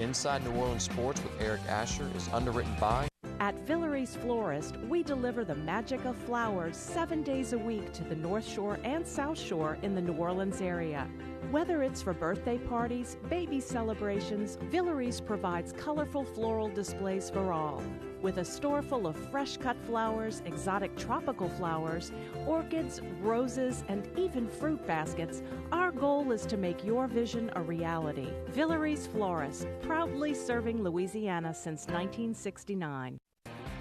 Inside New Orleans Sports with Eric Asher is underwritten by... At Villere's Florist, we deliver the magic of flowers 7 days a week to the North Shore and South Shore in the New Orleans area. Whether it's for birthday parties, baby celebrations, Villere's provides colorful floral displays for all. With a store full of fresh-cut flowers, exotic tropical flowers, orchids, roses, and even fruit baskets, our goal is to make your vision a reality. Villere's Florist, proudly serving Louisiana since 1969.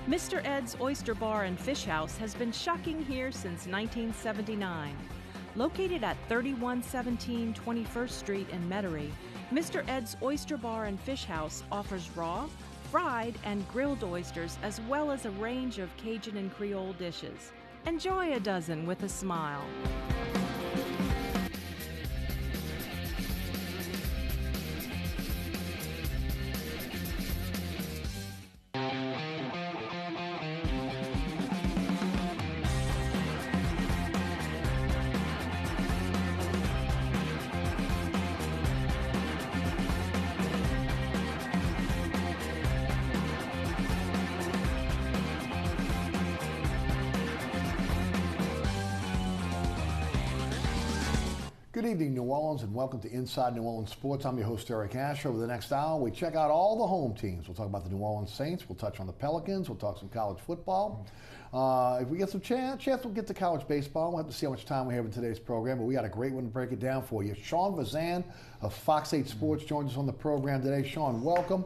Mr. Ed's Oyster Bar and Fish House has been shucking here since 1979. Located at 3117 21st Street in Metairie, Mr. Ed's Oyster Bar and Fish House offers raw, fried, and grilled oysters, as well as a range of Cajun and Creole dishes. Enjoy a dozen with a smile. Good evening, New Orleans, and welcome to Inside New Orleans Sports. I'm your host, Eric Asher. Over the next hour, we check out all the home teams. We'll talk about the New Orleans Saints. We'll touch on the Pelicans. We'll talk some college football. If we get some chance, we'll get to college baseball. We'll have to see how much time we have in today's program, but we got a great one to break it down for you. Sean Fazende of Fox 8 Sports joins us on the program today. Sean, welcome.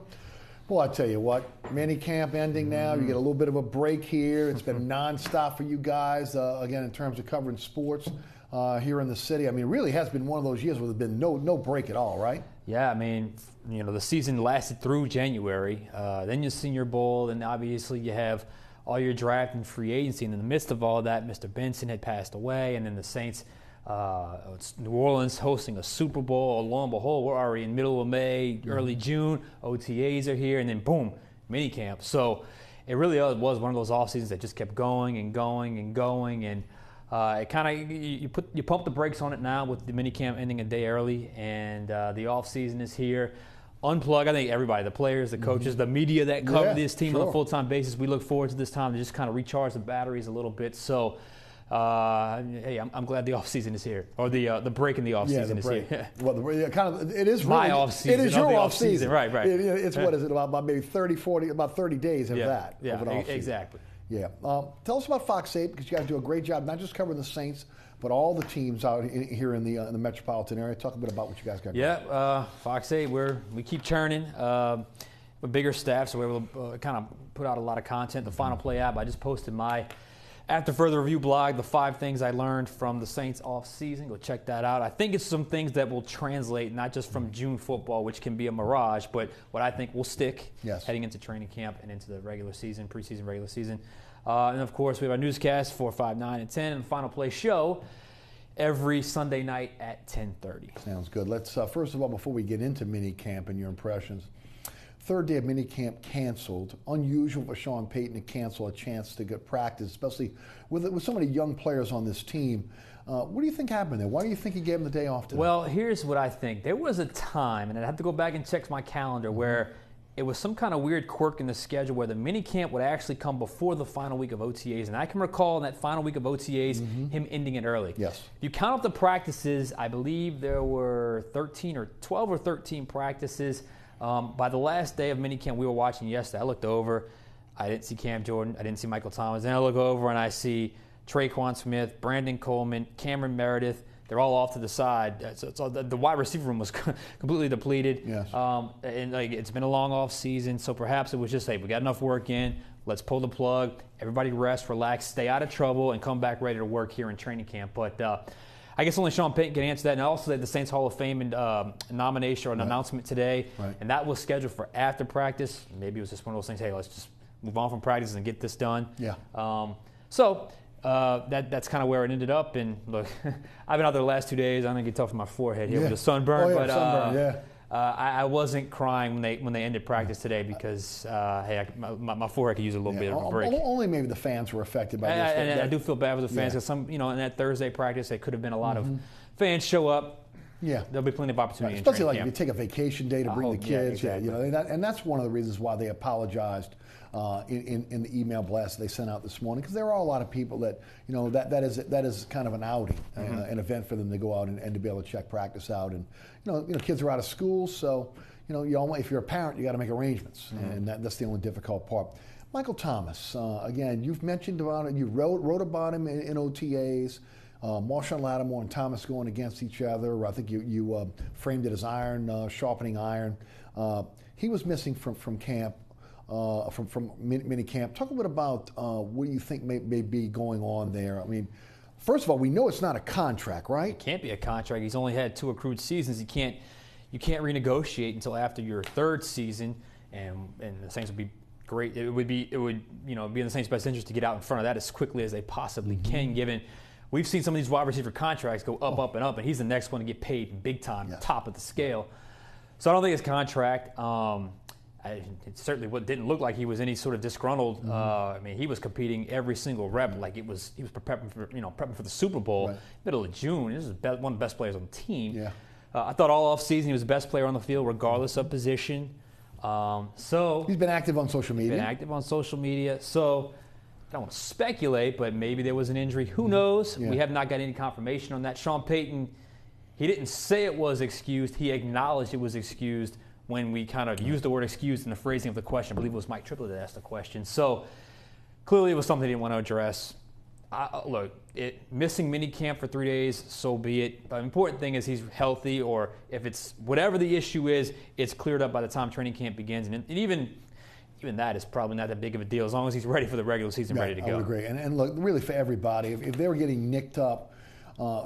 Boy, I tell you what, mini camp ending now. You get a little bit of a break here. It's been nonstop for you guys, again, in terms of covering sports. Here in the city. I mean, it really has been one of those years where there's been no break at all, right? Yeah, I mean, you know, the season lasted through January. Then your Senior Bowl, and obviously you have all your draft and free agency. And in the midst of all that, Mr. Benson had passed away, and then the Saints, it's New Orleans hosting a Super Bowl. Lo and behold, we're already in middle of May, early June. OTAs are here, and then boom, minicamp. So it really was one of those off seasons that just kept going and going and going, and it kind of you pump the brakes on it now with the minicamp ending a day early, and the off season is here. Unplug, I think everybody, the players, the coaches, the media that cover this team on a full-time basis, we look forward to this time to just kind of recharge the batteries a little bit. So, hey, I'm glad the off season is here, or the break in the off season is here. Well, it is my really, off season. It is your off season, right? It's what is it about maybe 30 days of that? Yeah, of an off exactly. Yeah. Tell us about Fox 8, because you guys do a great job, not just covering the Saints, but all the teams out here in the metropolitan area. Talk a bit about what you guys got going. Yeah, Fox 8, we keep churning. A bigger staff, so we're able to kind of put out a lot of content. The Final Play app, I just posted my After Further Review blog, the 5 things I learned from the Saints off season. Go check that out. I think it's some things that will translate, not just from June football, which can be a mirage, but what I think will stick heading into training camp and into the regular season, preseason, regular season. And of course, we have our newscast 4, 5, 9, and 10, and the Final Play show every Sunday night at 10:30. Sounds good. Let's first of all, before we get into mini camp and your impressions, third day of mini camp canceled. Unusual for Sean Payton to cancel a chance to get practice, especially with so many young players on this team. What do you think happened there? Why do you think he gave him the day off today? Well, here's what I think. There was a time, and I'd have to go back and check my calendar, where it was some kind of weird quirk in the schedule where the mini camp would actually come before the final week of OTAs. And I can recall in that final week of OTAs, him ending it early. Yes. If you count up the practices, I believe there were 12 or 13 practices. By the last day of minicamp we were watching yesterday, I looked over. I didn't see Cam Jordan. I didn't see Michael Thomas. Then I look over and I see Traquan Smith, Brandon Coleman, Cameron Meredith. They're all off to the side. So the wide receiver room was completely depleted. Yes. And it's been a long off season, so perhaps it was just, hey, we got enough work in. Let's pull the plug. Everybody rest, relax, stay out of trouble, and come back ready to work here in training camp. But I guess only Sean Payton can answer that. And also they had the Saints Hall of Fame nomination or an announcement today. Right. And that was scheduled for after practice. Maybe it was just one of those things, hey, let's just move on from practice and get this done. Yeah. That's kind of where it ended up. And look, I've been out there the last 2 days. I think you can tell from my forehead here with the sunburn. I wasn't crying when they ended practice today because my forehead could use a little bit of a break. Only maybe the fans were affected by this. And I do feel bad for the fans because in that Thursday practice, there could have been a lot of fans show up. Yeah. There'll be plenty of opportunity. Right. Especially in like training if you take a vacation day to bring the kids. Yeah, exactly. And that's one of the reasons why they apologized in the email blast they sent out this morning, because there are a lot of people that, that is kind of an outing, an event for them to go out and to be able to check practice out. And, kids are out of school, so, if you're a parent, you got to make arrangements. And that's the only difficult part. Michael Thomas, again, you've mentioned about it. You wrote about him in OTAs. Marshawn Lattimore and Thomas going against each other. I think you framed it as iron, sharpening iron. He was missing from camp, from mini camp. Talk a bit about what you think may be going on there. I mean, first of all, we know it's not a contract, right? It can't be a contract. He's only had 2 accrued seasons. You can't renegotiate until after your 3rd season, and the Saints would be great. It would be in the Saints' best interest to get out in front of that as quickly as they possibly can, given. We've seen some of these wide receiver contracts go up, and up, and he's the next one to get paid big time, top of the scale. So I don't think it's contract. It certainly didn't look like he was any sort of disgruntled. I mean, he was competing every single rep like he was prepping for the Super Bowl, middle of June. This is one of the best players on the team. Yeah. I thought all offseason he was the best player on the field, regardless of position. So he's been active on social media. So I don't want to speculate, but maybe there was an injury. Who knows? We have not got any confirmation on that. Sean Payton, he didn't say it was excused. He acknowledged it was excused when we kind of used the word excused in the phrasing of the question. I believe it was Mike Triplett that asked the question. So clearly it was something he didn't want to address. Missing minicamp for 3 days, so be it. But the important thing is he's healthy, or if it's whatever the issue is, it's cleared up by the time training camp begins. And even that is probably not that big of a deal as long as he's ready for the regular season, ready to go. I would agree. And look, really for everybody, if they were getting nicked up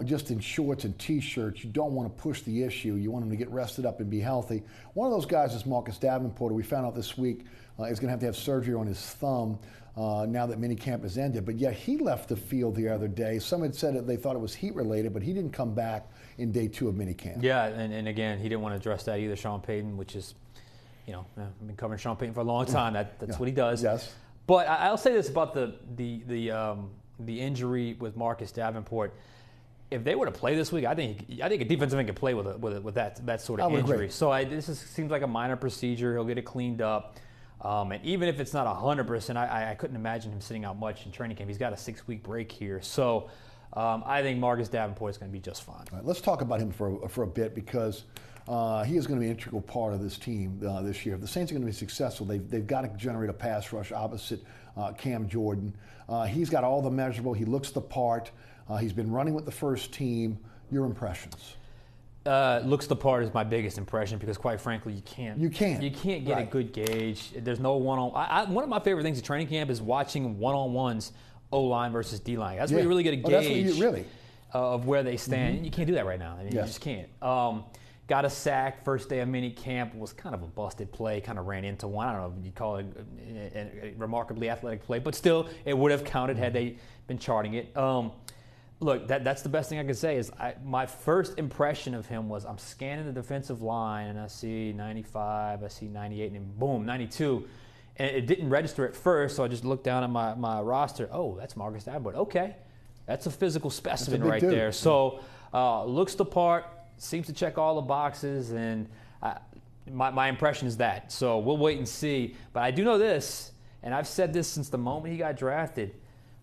just in shorts and T-shirts, you don't want to push the issue. You want them to get rested up and be healthy. One of those guys is Marcus Davenport, who we found out this week is going to have surgery on his thumb now that minicamp has ended. But, he left the field the other day. Some had said that they thought it was heat-related, but he didn't come back in day 2 of minicamp. Yeah, and again, he didn't want to address that either, Sean Payton, which is, I've been covering Sean Payton for a long time. That's what he does. Yes. But I'll say this about the injury with Marcus Davenport. If they were to play this week, I think a defensive end could play with that sort of injury. Agree. So seems like a minor procedure. He'll get it cleaned up. And even if it's not 100%, I couldn't imagine him sitting out much in training camp. He's got a 6-week break here. So I think Marcus Davenport is going to be just fine. All right, let's talk about him for a bit, because he is going to be an integral part of this team this year. If the Saints are going to be successful, they've got to generate a pass rush opposite Cam Jordan. He's got all the measurable. He looks the part. He's been running with the first team. Your impressions? Looks the part is my biggest impression, because quite frankly, you can't get a good gauge. There's no one-on. One of my favorite things at training camp is watching one-on-ones, O-line versus D-line. That's where you really get a gauge of where they stand. You can't do that right now. You just can't. Got a sack first day of mini camp. Was kind of a busted play. Kind of ran into one. I don't know if you'd call it a remarkably athletic play, but still, it would have counted had they been charting it. Look, that's the best thing I can say is my first impression of him was I'm scanning the defensive line and I see 95, I see 98, and then boom, 92. And it didn't register at first, so I just looked down at my roster. Oh, that's Marcus Davenport. Okay, that's a physical specimen right there. So looks the part, seems to check all the boxes, and my impression is that. So we'll wait and see. But I do know this, and I've said this since the moment he got drafted.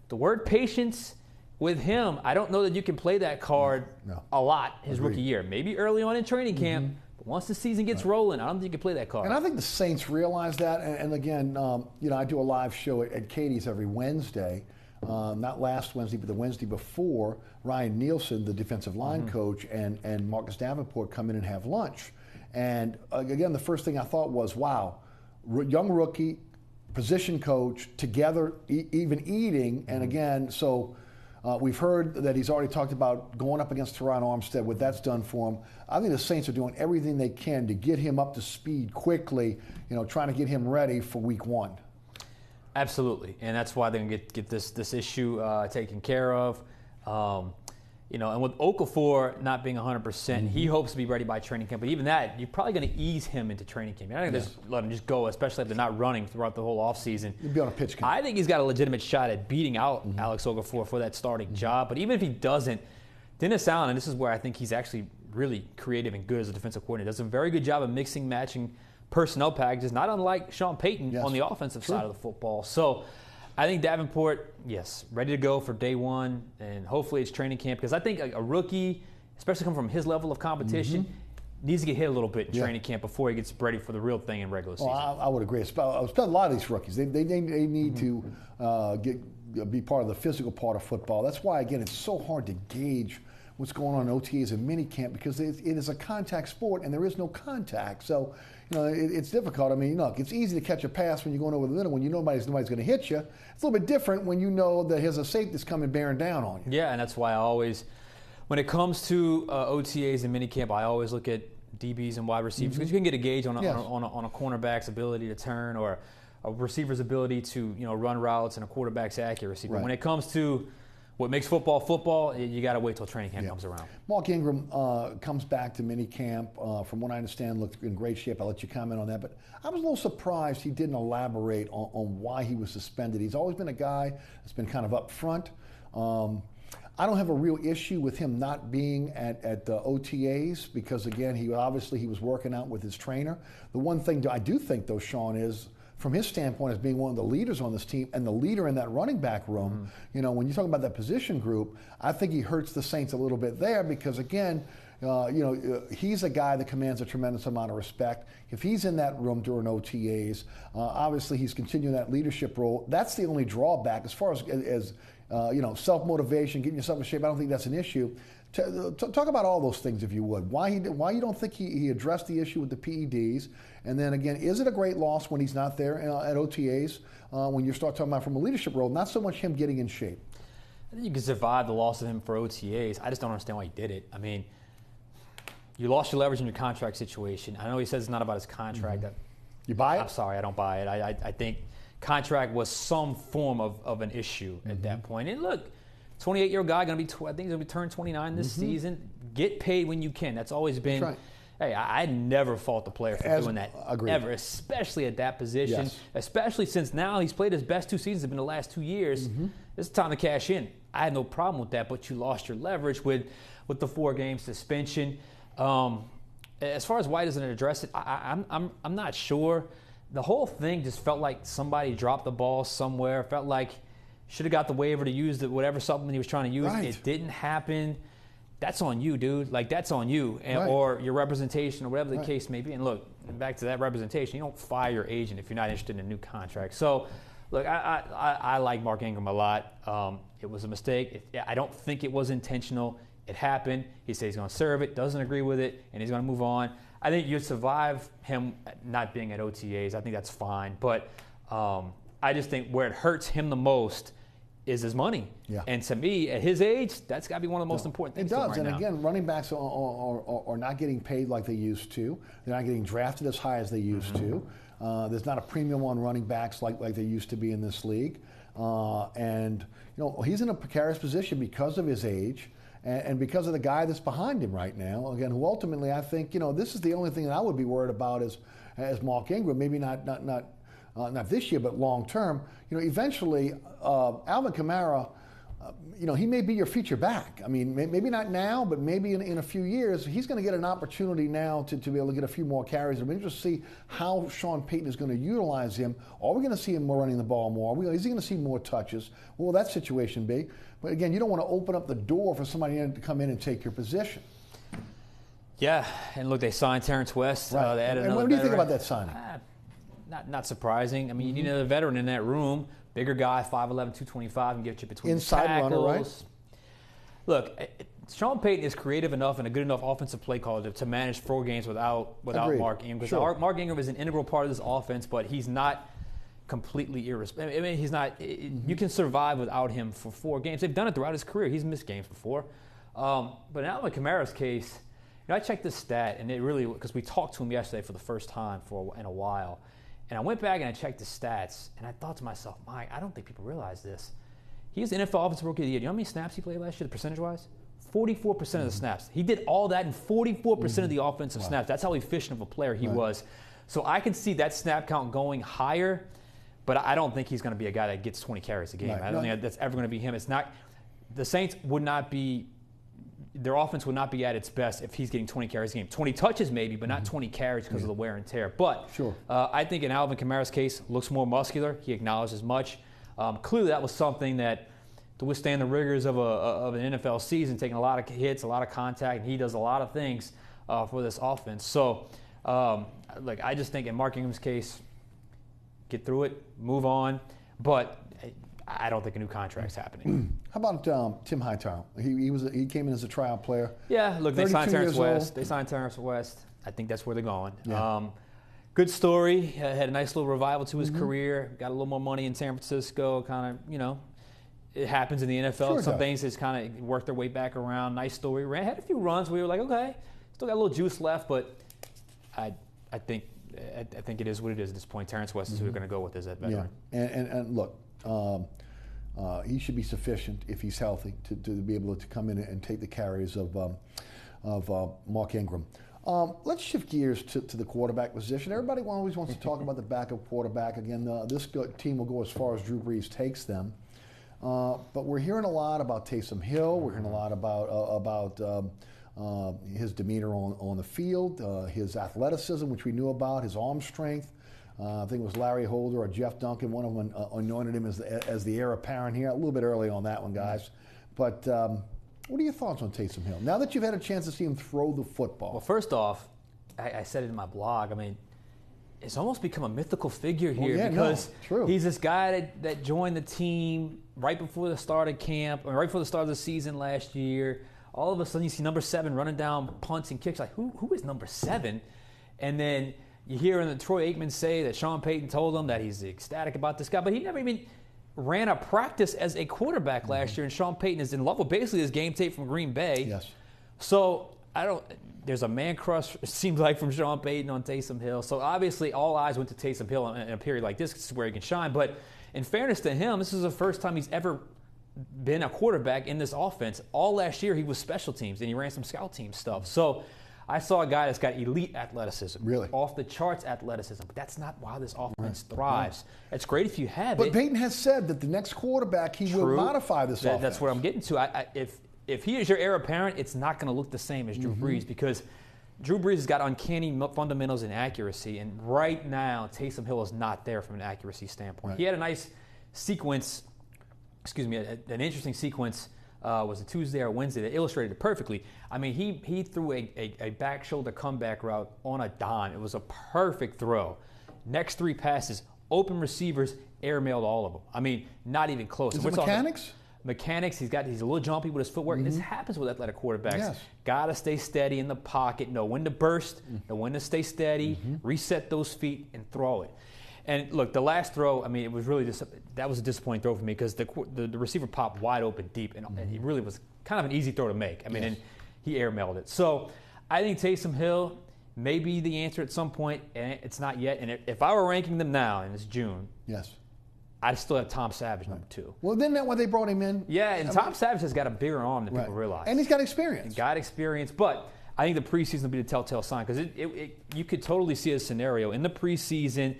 The word patience with him, I don't know that you can play that card a lot his rookie year. Maybe early on in training camp, but once the season gets rolling, I don't think you can play that card. And I think the Saints realize that. And again, I do a live show at Katie's every Wednesday. Not last Wednesday, but the Wednesday before. Ryan Nielsen, the defensive line coach, and Marcus Davenport come in and have lunch. And again, the first thing I thought was, wow, young rookie, position coach, together, even eating. And again, so we've heard that he's already talked about going up against Teron Armstead, what that's done for him. I think the Saints are doing everything they can to get him up to speed quickly, trying to get him ready for week 1. Absolutely, and that's why they're going to get this issue taken care of. And with Okafor not being 100%, he hopes to be ready by training camp. But even that, you're probably going to ease him into training camp. You're not going to just let him just go, especially if they're not running throughout the whole offseason. You'd be on a pitch count. I think he's got a legitimate shot at beating out Alex Okafor for that starting job. But even if he doesn't, Dennis Allen, and this is where I think he's actually really creative and good as a defensive coordinator. Does a very good job of mixing, matching personnel packages, not unlike Sean Payton on the offensive side of the football. So I think Davenport, yes, ready to go for day one, and hopefully it's training camp, because I think a rookie, especially coming from his level of competition, needs to get hit a little bit in training camp before he gets ready for the real thing in regular season. I would agree. A lot of these rookies, they need to be part of the physical part of football. That's why, again, it's so hard to gauge what's going on in OTAs and minicamp, because it is a contact sport and there is no contact. So, it's difficult. I mean, look, it's easy to catch a pass when you're going over the middle when you know nobody's going to hit you. It's a little bit different when you know that there's a safety that's coming bearing down on you. Yeah, and that's why I always, when it comes to OTAs and minicamp, I always look at DBs and wide receivers, because you can get a gauge on a cornerback's ability to turn, or a receiver's ability to run routes, and a quarterback's accuracy. But when it comes to what makes football, you got to wait till training camp comes around. Mark Ingram comes back to minicamp. From what I understand, looked in great shape. I'll let you comment on that. But I was a little surprised he didn't elaborate on why he was suspended. He's always been a guy that's been kind of up front. I don't have a real issue with him not being at the OTAs, because, again, he was working out with his trainer. The one thing I do think, though, Sean, is, from his standpoint as being one of the leaders on this team and the leader in that running back room, when you talk about that position group, I think he hurts the Saints a little bit there, because, again, he's a guy that commands a tremendous amount of respect. If he's in that room during OTAs, obviously he's continuing that leadership role. That's the only drawback. As far as self-motivation, getting yourself in shape, I don't think that's an issue. Talk about all those things, if you would. Why you don't think he addressed the issue with the PEDs? And then, again, is it a great loss when he's not there at OTAs, when you start talking about from a leadership role, not so much him getting in shape? I think you can survive the loss of him for OTAs. I just don't understand why he did it. I mean, you lost your leverage in your contract situation. I know he says it's not about his contract. You buy it? I'm sorry, I don't buy it. I think contract was some form of an issue at that point. And look, 28-year-old guy, I think he's going to be turning 29 this season. Get paid when you can. That's always been. That's right. Hey, I never fault the player for doing that ever, especially at that position, especially since now he's played his best 2 seasons have been the last 2 years. It's time to cash in. I had no problem with that, but you lost your leverage with the 4-game suspension. As far as why doesn't it address it, I'm not sure. The whole thing just felt like somebody dropped the ball somewhere. Felt like should have got the waiver to use whatever supplement he was trying to use. Right. It didn't happen. That's on you, dude. Like, that's on you, or your representation, or whatever the case may be. And look, back to that representation, you don't fire your agent if you're not interested in a new contract. So, look, I like Mark Ingram a lot. It was a mistake. I don't think it was intentional. It happened. He says he's going to serve it, doesn't agree with it, and he's going to move on. I think you survive him not being at OTAs. I think that's fine. But I just think where it hurts him the most is his money. Yeah. And to me, at his age, that's got to be one of the most important things. It does. Right and now. Again, running backs are not getting paid like they used to. They're not getting drafted as high as they used to. There's not a premium on running backs like they used to be in this league. And he's in a precarious position because of his age. And because of the guy that's behind him right now, again, who ultimately I think, this is the only thing that I would be worried about as Mark Ingram, maybe not this year, but long term. Eventually, Alvin Kamara, he may be your feature back. I mean, maybe not now, but maybe in a few years, he's going to get an opportunity now to be able to get a few more carries. I'm interested to see how Sean Payton is going to utilize him. Are we going to see him more running the ball more? Is he going to see more touches? What will that situation be? But again, you don't want to open up the door for somebody to come in and take your position. Yeah, and look, they signed Terrence West. Right. They added and what do you think about that signing? Not surprising. I mean, you need another veteran in that room. Bigger guy, 5'11", 225, and get you between inside the tackles. Runner, right? Look, Sean Payton is creative enough and a good enough offensive play caller to manage 4 games without Mark Ingram. Because Mark Ingram is an integral part of this offense, but he's not completely irresponsible. I mean, he's not. You can survive without him for 4 games. They've done it throughout his career. He's missed games before. But in Alvin Kamara's case, I checked this stat, and it really, because we talked to him yesterday for the first time in a while. And I went back and I checked the stats, and I thought to myself, Mike, I don't think people realize this. He was the NFL Offensive Rookie of the Year. Do you know how many snaps he played last year, percentage-wise? 44% of the snaps. He did all that in 44% of the offensive snaps. That's how efficient of a player he was. So I can see that snap count going higher, but I don't think he's going to be a guy that gets 20 carries a game. I don't think that's ever going to be him. It's not. The Saints would not be their offense would not be at its best if he's getting 20 carries a game. 20 touches maybe, but not 20 carries because of the wear and tear. But I think in Alvin Kamara's case, looks more muscular. He acknowledged as much. Clearly that was something that, to withstand the rigors of an NFL season, taking a lot of hits, a lot of contact, and he does a lot of things for this offense. So, I just think in Mark Ingram's case, get through it, move on. But I don't think a new contract's happening. How about Tim Hightower? He came in as a tryout player. Yeah, look, they signed Terrence West. I think that's where they're going. Yeah. Good story. Had a nice little revival to his career. Got a little more money in San Francisco. Kind of, it happens in the NFL. Sure Some things just kind of work their way back around. Nice story. Had a few runs where we were like, okay, still got a little juice left, but I think it is what it is at this point. Terrence West is who we're going to go with as that veteran. Yeah, and look. He should be sufficient if he's healthy to be able to come in and take the carries of Mark Ingram. Let's shift gears to the quarterback position. Everybody always wants to talk about the backup quarterback. Again, this team will go as far as Drew Brees takes them. But we're hearing a lot about Taysom Hill. We're hearing a lot about his demeanor on the field, his athleticism, which we knew about, his arm strength. I think it was Larry Holder or Jeff Duncan. One of them anointed him as the heir apparent here. A little bit early on that one, guys. But what are your thoughts on Taysom Hill? Now that you've had a chance to see him throw the football. Well, first off, I said it in my blog. I mean, it's almost become a mythical figure here because he's this guy that joined the team right before the start of camp, or right before the start of the season last year. All of a sudden, you see number 7 running down punts and kicks. Like, who is number 7? And then you hear Troy Aikman say that Sean Payton told him that he's ecstatic about this guy, but he never even ran a practice as a quarterback last year, and Sean Payton is in love with basically his game tape from Green Bay. Yes. So there's a man crush, it seems like, from Sean Payton on Taysom Hill. So obviously all eyes went to Taysom Hill in a period like this. This is where he can shine. But in fairness to him, this is the first time he's ever been a quarterback in this offense. All last year he was special teams, and he ran some scout team stuff. So I saw a guy that's got elite athleticism, really off the charts athleticism, but that's not why this offense thrives. It's great if you have it. But Payton has said that the next quarterback he will modify this offense. That's what I'm getting to. If he is your heir apparent, it's not going to look the same as Drew Brees, because Drew Brees has got uncanny fundamentals and accuracy, and right now Taysom Hill is not there from an accuracy standpoint. Right. He had a nice sequence, an interesting sequence. Was it Tuesday or Wednesday that illustrated it perfectly. I mean, he threw a back shoulder comeback route on a dime. It was a perfect throw. Next 3 passes, open receivers, airmailed all of them. I mean, not even close. Is it mechanics? Mechanics. He's a little jumpy with his footwork. And this happens with athletic quarterbacks. Yes. Got to stay steady in the pocket, know when to burst, know when to stay steady, reset those feet, and throw it. And look, the last throw, I mean, it was really that was a disappointing throw for me, because the receiver popped wide open deep, and he really was kind of an easy throw to make. I mean, and he airmailed it. So I think Taysom Hill may be the answer at some point, and it's not yet. And if I were ranking them now, and it's June, I'd still have Tom Savage number 2. Well, isn't that why they brought him in? Yeah, and Tom Savage has got a bigger arm than people realize. And he's got experience. But I think the preseason will be the telltale sign, because you could totally see a scenario in the preseason,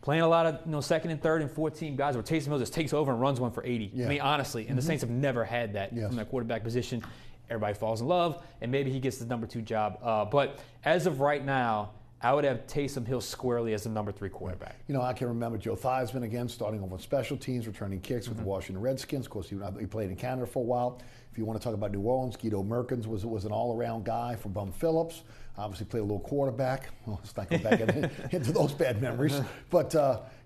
playing a lot of second and third and 14 guys where Taysom Hill just takes over and runs one for 80. Yeah. I mean, honestly, and the Saints have never had that from that quarterback position. Everybody falls in love, and maybe he gets the number 2 job. But as of right now, I would have Taysom Hill squarely as the number 3 quarterback. I can remember Joe Theismann again, starting over on special teams, returning kicks with the Washington Redskins. Of course, he played in Canada for a while. If you want to talk about New Orleans, Guido Merkins was an all-around guy from Bum Phillips. Obviously played a little quarterback. Well, let's not go back into those bad memories. But,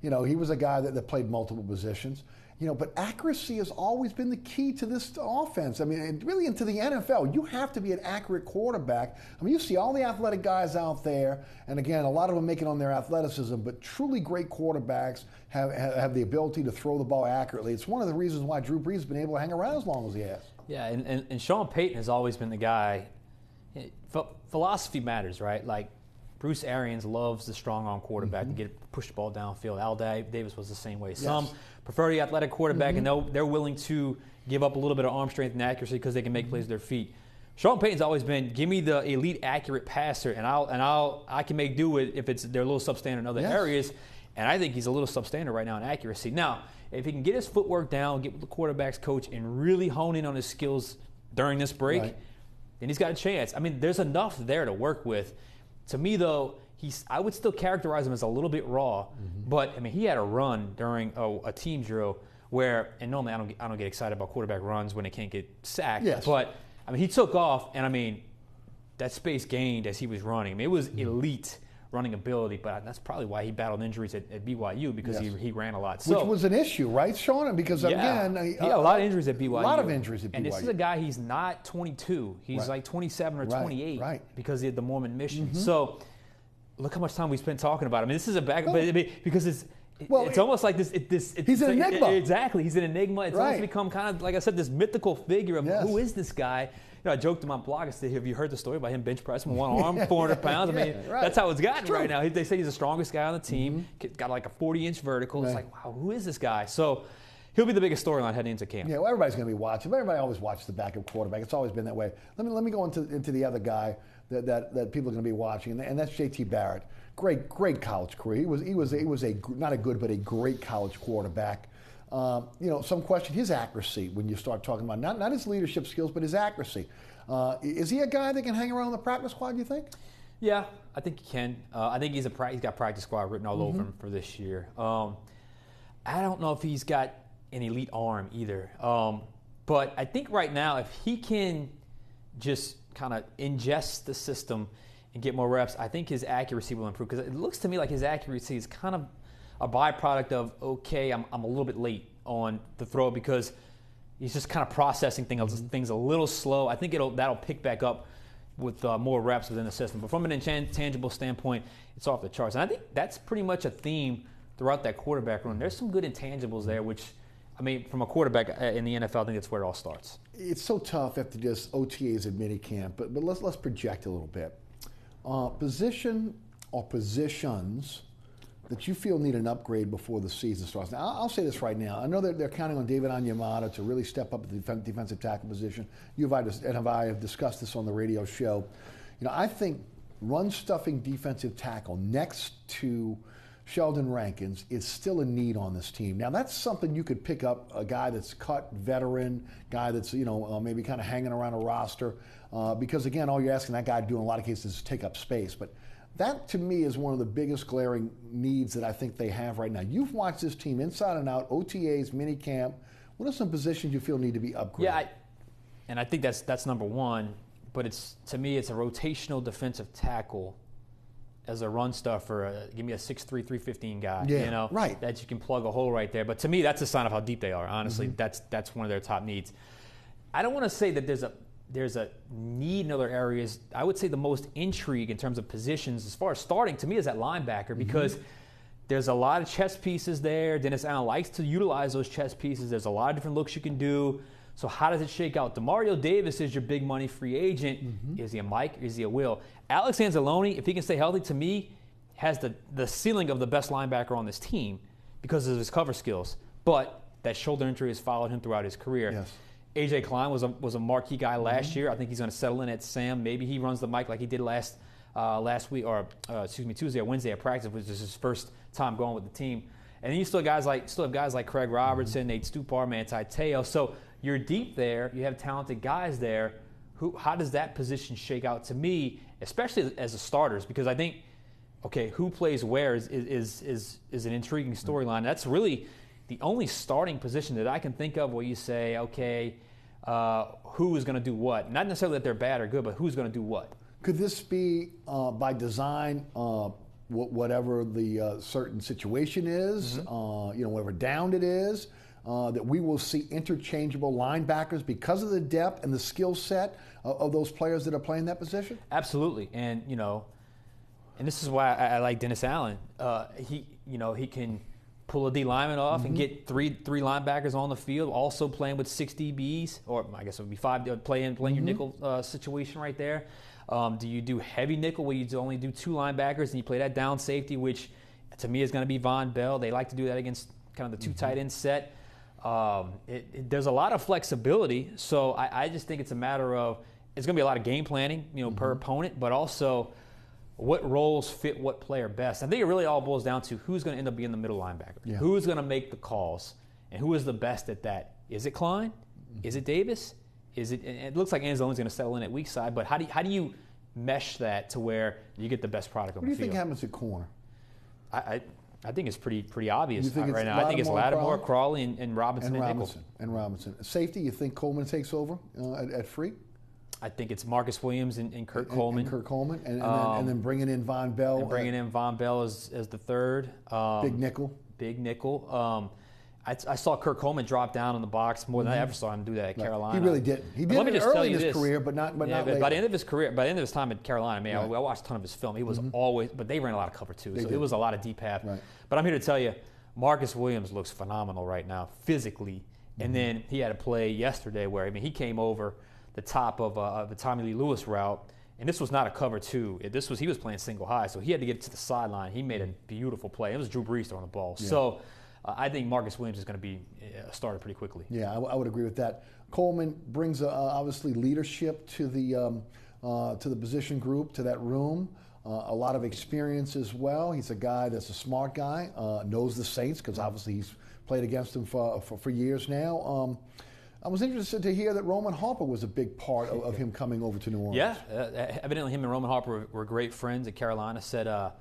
he was a guy that played multiple positions. But accuracy has always been the key to this offense. I mean, and really into the NFL, you have to be an accurate quarterback. I mean, you see all the athletic guys out there, and again, a lot of them make it on their athleticism, but truly great quarterbacks have the ability to throw the ball accurately. It's one of the reasons why Drew Brees has been able to hang around as long as he has. Yeah, and Sean Payton has always been the guy. Philosophy matters, right? Like, Bruce Arians loves the strong arm quarterback to push the ball downfield. Al Davis was the same way. Some prefer the athletic quarterback, and they're willing to give up a little bit of arm strength and accuracy because they can make plays with their feet. Sean Payton's always been, give me the elite accurate passer, and I can make do with if they're a little substandard in other areas. And I think he's a little substandard right now in accuracy. Now, if he can get his footwork down, get with the quarterback's coach, and really hone in on his skills during this break, then he's got a chance. I mean, there's enough there to work with. To me, though, I would still characterize him as a little bit raw. But, I mean, he had a run during a team drill where, and normally I don't get excited about quarterback runs when they can't get sacked. Yes. But, I mean, he took off, and, I mean, that space gained as he was running. I mean, it was elite running ability, but that's probably why he battled injuries at BYU, because he ran a lot. Which was an issue, right, Sean? Because, again, he had a lot of injuries at BYU. A lot of injuries at BYU. And this is a guy, he's not 22. He's like 27 or 28 because he had the Mormon mission. So look how much time we spent talking about him. I mean, this is a back, because it's almost like this. He's an enigma. Exactly, he's an enigma. It's almost become kind of, like I said, this mythical figure of who is this guy. You know, I joked to my blog. I said, "Have you heard the story about him bench pressing with one arm, 400 pounds?" I mean, that's how it's gotten right now. They say he's the strongest guy on the team. Got like a 40-inch vertical. It's like, wow, who is this guy? So he'll be the biggest storyline heading into camp. Yeah, well, everybody's going to be watching. Everybody always watches the backup quarterback. It's always been that way. Let me go into the other guy that people are going to be watching, and that's JT Barrett. Great college career. He was a not a good but a great college quarterback. Some question his accuracy when you start talking about not his leadership skills but his accuracy. Is he a guy that can hang around the practice squad, do you think? Yeah, I think he can. I think he's got practice squad written all over him for this year. I don't know if he's got an elite arm either. But I think right now, if he can just kind of ingest the system and get more reps, I think his accuracy will improve. Because it looks to me like his accuracy is kind of a byproduct of, I'm a little bit late on the throw because he's just kind of processing things a little slow. I think that'll pick back up with more reps within the system. But from an intangible standpoint, it's off the charts. And I think that's pretty much a theme throughout that quarterback room. There's some good intangibles there, which, I mean, from a quarterback in the NFL, I think that's where it all starts. It's so tough after just OTAs at minicamp, but let's project a little bit. Position or positions that you feel need an upgrade before the season starts. Now, I'll say this right now. I know that they're counting on David Onyemata to really step up at the defensive tackle position. You and I have discussed this on the radio show. I think run-stuffing defensive tackle next to Sheldon Rankins is still a need on this team. Now, that's something you could pick up, a guy that's cut, veteran, guy that's, maybe kind of hanging around a roster. Because, again, all you're asking that guy to do in a lot of cases is take up space. But that, to me, is one of the biggest glaring needs that I think they have right now. You've watched this team inside and out, OTAs, minicamp. What are some positions you feel need to be upgraded? Yeah, and I think that's number one. But to me, it's a rotational defensive tackle as a run stuffer. Give me a 6'3", 315 guy. That you can plug a hole right there. But to me, that's a sign of how deep they are. Honestly, that's one of their top needs. I don't want to say that there's a need in other areas. I would say the most intrigue in terms of positions as far as starting to me is at linebacker, because there's a lot of chess pieces there. Dennis Allen likes to utilize those chess pieces. There's a lot of different looks you can do. So how does it shake out? Demario Davis is your big money free agent. Is he a Mike? Is he a Will? Alex Anzalone, if he can stay healthy, to me, has the ceiling of the best linebacker on this team because of his cover skills. But that shoulder injury has followed him throughout his career. Yes. A.J. Klein was a marquee guy last year. I think he's going to settle in at Sam. Maybe he runs the mic like he did last week, or Tuesday or Wednesday at practice, which is his first time going with the team. And then you still have guys like Craig Robertson, Nate Stupar, Manti Te'o. So you're deep there. You have talented guys there. How does that position shake out to me, especially as the starters? Because I think, who plays where is an intriguing storyline. That's really the only starting position that I can think of where you say, who is going to do what? Not necessarily that they're bad or good, but who's going to do what? Could this be by design, whatever the certain situation is, whatever down it is, that we will see interchangeable linebackers because of the depth and the skill set of those players that are playing that position? Absolutely, and this is why I like Dennis Allen. He can pull a D lineman off and get three linebackers on the field, also playing with 6 DBs, or I guess it would be 5, playing your nickel situation right there. Do you do heavy nickel where you only do 2 linebackers and you play that down safety, which to me is going to be Von Bell. They like to do that against kind of the 2 tight end set. There's a lot of flexibility, so I just think it's a matter of it's going to be a lot of game planning, per opponent, but also what roles fit what player best. I think it really all boils down to who's going to end up being the middle linebacker. Yeah. Who's going to make the calls, and who is the best at that? Is it Klein? Is it Davis? Is it? And it looks like Anzalone's going to settle in at weak side, but how do you mesh that to where you get the best product on the field? What do you think happens at corner? I think it's pretty obvious right now. I think it's Lattimore, Crawley, and Robinson and nickel. And Robinson. Safety, you think Coleman takes over at free? I think it's Marcus Williams and Kurt Coleman. And Kurt Coleman, and then bringing in Von Bell. And bringing in Von Bell as the third. Big nickel. Big nickel. I saw Kurt Coleman drop down in the box more than I ever saw him do that at Carolina. He really did. He did it early in his career, but not later. By the end of his career, by the end of his time at Carolina, I watched a ton of his film. He was always, but they ran a lot of cover too, it was a lot of deep half. Right. But I'm here to tell you, Marcus Williams looks phenomenal right now, physically. And then he had a play yesterday where, he came over the top of the Tommy Lee Lewis route, and this was not a cover two. He was playing single high, so he had to get to the sideline. He made a beautiful play. It was Drew Brees throwing the ball. Yeah. So I think Marcus Williams is going to be a starter pretty quickly. Yeah, I would agree with that. Coleman brings obviously leadership to the position group, to that room. A lot of experience as well. He's a guy that's a smart guy, knows the Saints because obviously he's played against them for years now. I was interested to hear that Roman Harper was a big part of him coming over to New Orleans. Yeah, evidently him and Roman Harper were great friends at Carolina. Said I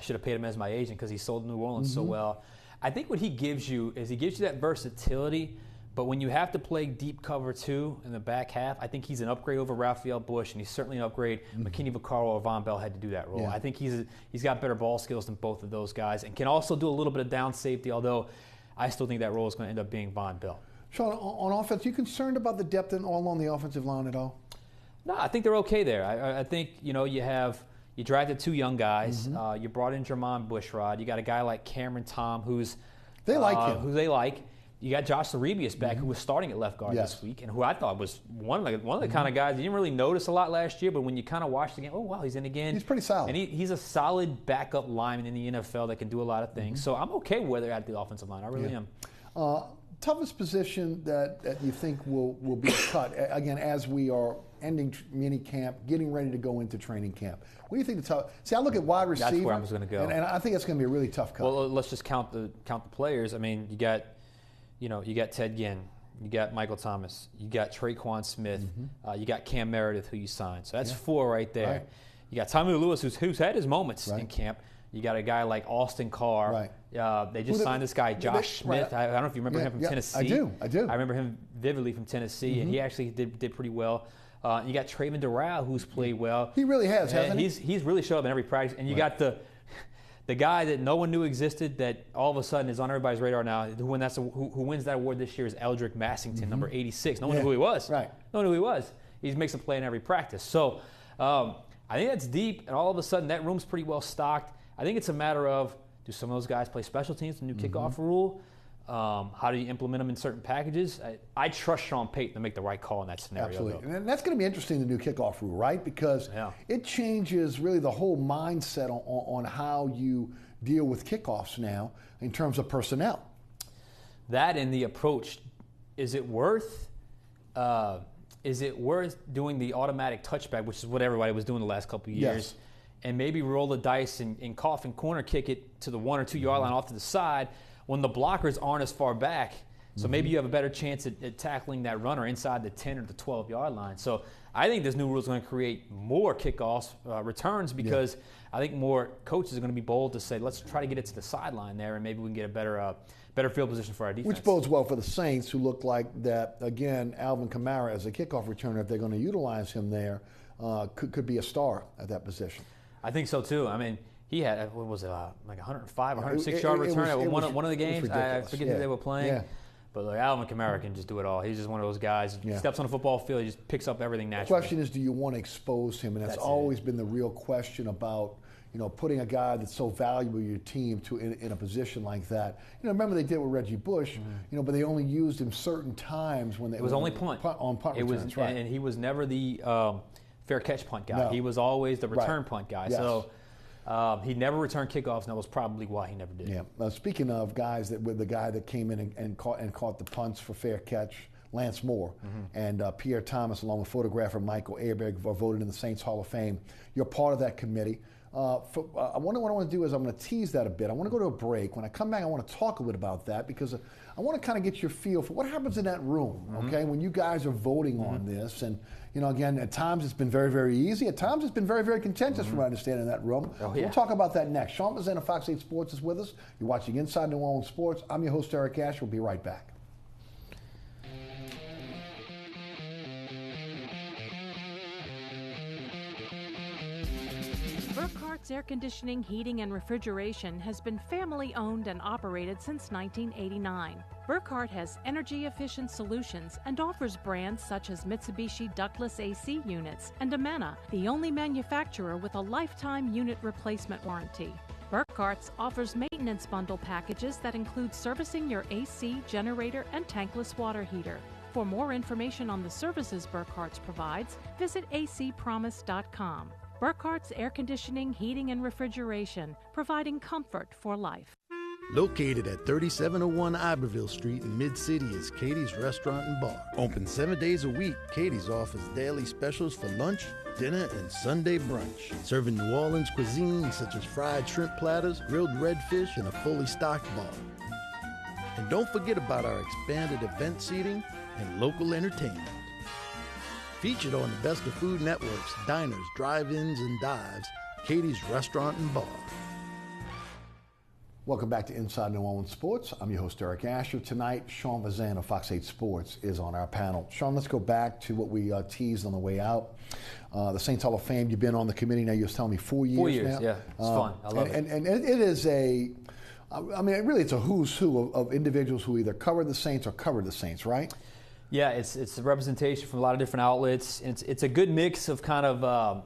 should have paid him as my agent because he sold New Orleans so well. I think what he gives you is that versatility, but when you have to play deep cover two in the back half, I think he's an upgrade over Raphael Bush, and he's certainly an upgrade. McKinney Vaccaro or Von Bell had to do that role. Yeah. I think he's got better ball skills than both of those guys and can also do a little bit of down safety, although I still think that role is going to end up being Von Bell. Sean, on offense, you concerned about the depth along the offensive line at all? No, I think they're okay there. I think, you drafted two young guys. You brought in Jermon Bushrod. You got a guy like Cameron Tom who they like. You got Josh Larebius back, who was starting at left guard this week, and who I thought was one of the kind of guys you didn't really notice a lot last year, but when you kind of watched the game, oh, wow, he's in again. He's pretty solid. And he's a solid backup lineman in the NFL that can do a lot of things. So I'm okay with where they're at the offensive line. I really am. Toughest position that you think will be cut, again, as we are ending mini camp, getting ready to go into training camp. What do you think the tough? See, I look at wide receiver. That's where I was going to go. And I think it's going to be a really tough cut. Well, let's just count the players. I mean, you got Ted Ginn, you got Michael Thomas, you got Traquan Smith, you got Cam Meredith, who you signed. So that's four right there. Right. You got Tommy Lewis, who's had his moments in camp. You got a guy like Austin Carr. Right. They just signed this guy, Josh Smith. I don't know if you remember him from Tennessee. I do. I remember him vividly from Tennessee, and he actually did pretty well. You got Trayvon Doral, who's played well. He really has, hasn't he? He's really showed up in every practice. And you got the guy that no one knew existed that all of a sudden is on everybody's radar now, who wins that award this year is Eldrick Massington, number 86. No one knew who he was. Right. No one knew who he was. He makes a play in every practice. So I think that's deep, and all of a sudden that room's pretty well stocked. I think it's a matter of, do some of those guys play special teams, the new kickoff rule? How do you implement them in certain packages? I trust Sean Payton to make the right call in that scenario. Absolutely. And that's going to be interesting, the new kickoff rule, right? Because it changes really the whole mindset on how you deal with kickoffs now in terms of personnel. That and the approach. Is it worth doing the automatic touchback, which is what everybody was doing the last couple of years, and maybe roll the dice and cough and corner kick it to the 1 or 2 yard line off to the side when the blockers aren't as far back? So maybe you have a better chance at tackling that runner inside the 10 or the 12 yard line. So I think this new rule is going to create more kickoffs, returns, because I think more coaches are going to be bold to say, let's try to get it to the sideline there, and maybe we can get a better field position for our defense. Which bodes well for the Saints, who look like that, again, Alvin Kamara as a kickoff returner, if they're going to utilize him there, could be a star at that position. I think so, too. I mean, he had, what was it, like 105, 106-yard return at one of the games. I forget who they were playing. Yeah. But like, Alvin Kamara can just do it all. He's just one of those guys. He steps on the football field, he just picks up everything naturally. The question is, do you want to expose him? And that's always been the real question about, putting a guy that's so valuable to your team in a position like that. Remember they did with Reggie Bush, but they only used him certain times when they. It was only punt. On punt returns, right. And he was never the fair catch punt guy. No. He was always the return punt guy. Yes. So he never returned kickoffs, and that was probably why he never did. Yeah. Now, speaking of guys, with the guy that came in and caught the punts for fair catch, Lance Moore, and Pierre Thomas, along with photographer Michael Aberg, are voted in the Saints Hall of Fame. You're part of that committee. What I want to do is I'm going to tease that a bit. I want to go to a break. When I come back, I want to talk a bit about that because I want to kind of get your feel for what happens in that room, okay, when you guys are voting on this. And, again, at times it's been very, very easy. At times it's been very, very contentious from what I understand in that room. We'll talk about that next. Sean Fazende of Fox 8 Sports is with us. You're watching Inside New Orleans Sports. I'm your host, Eric Asher. We'll be right back. Burkhart's Air Conditioning, Heating, and Refrigeration has been family-owned and operated since 1989. Burkhart has energy-efficient solutions and offers brands such as Mitsubishi ductless AC units and Amana, the only manufacturer with a lifetime unit replacement warranty. Burkhart's offers maintenance bundle packages that include servicing your AC, generator, and tankless water heater. For more information on the services Burkhart's provides, visit acpromise.com. Burkhart's Air Conditioning, Heating, and Refrigeration, providing comfort for life. Located at 3701 Iberville Street in Mid-City is Katie's Restaurant and Bar. Open 7 days a week, Katie's offers daily specials for lunch, dinner, and Sunday brunch. Serving New Orleans cuisine such as fried shrimp platters, grilled redfish, and a fully stocked bar. And don't forget about our expanded event seating and local entertainment. Featured on the Best of Food Network's diners, drive-ins, and dives, Katie's Restaurant and Bar. Welcome back to Inside New Orleans Sports. I'm your host, Eric Asher. Tonight, Sean Fazende of Fox 8 Sports is on our panel. Sean, let's go back to what we teased on the way out. The Saints Hall of Fame, you've been on the committee now, you were telling me 4 years 4 years, now. yeah. It's fun. I love it. And it is really it's a who's who of individuals who either covered the Saints or covered the Saints, right? Yeah, it's a representation from a lot of different outlets. It's a good mix of kind of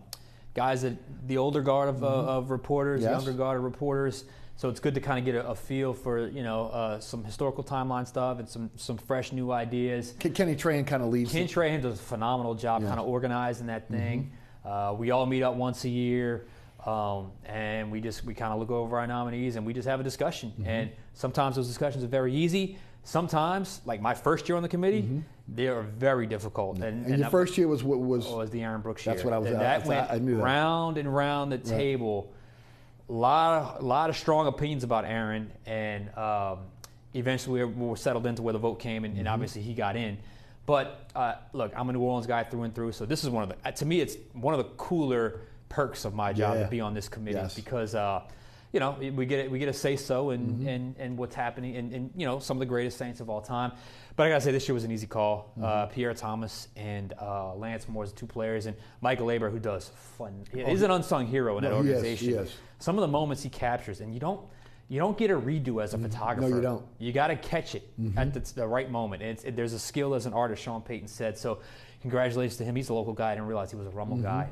guys that the older guard of reporters, the younger guard of reporters. So it's good to kind of get a feel for some historical timeline stuff and some fresh new ideas. Kenny Trahan kind of leads. Kenny Trahan does a phenomenal job kind of organizing that thing. We all meet up once a year. And we kind of look over our nominees and we just have a discussion. And sometimes those discussions are very easy. Sometimes, like my first year on the committee, they are very difficult. And your first year was what was? Was the Aaron Brooks year. That's what I was. That went I knew that. round and round the table. A lot of strong opinions about Aaron, and eventually we were settled into where the vote came, and obviously he got in. But look, I'm a New Orleans guy through and through, so this is to me, it's one of the cooler perks of my job to be on this committee because we get a say so in what's happening and some of the greatest Saints of all time. But I gotta say, this year was an easy call. Pierre Thomas and Lance Moore as the two players, and Michael Aber, who does fun. He's an unsung hero in that organization. He is. Some of the moments he captures, and you don't get a redo as a photographer. No, you don't. You got to catch it at the right moment. And there's a skill as an artist, Sean Payton said. So congratulations to him. He's a local guy. I didn't realize he was a Rummel guy.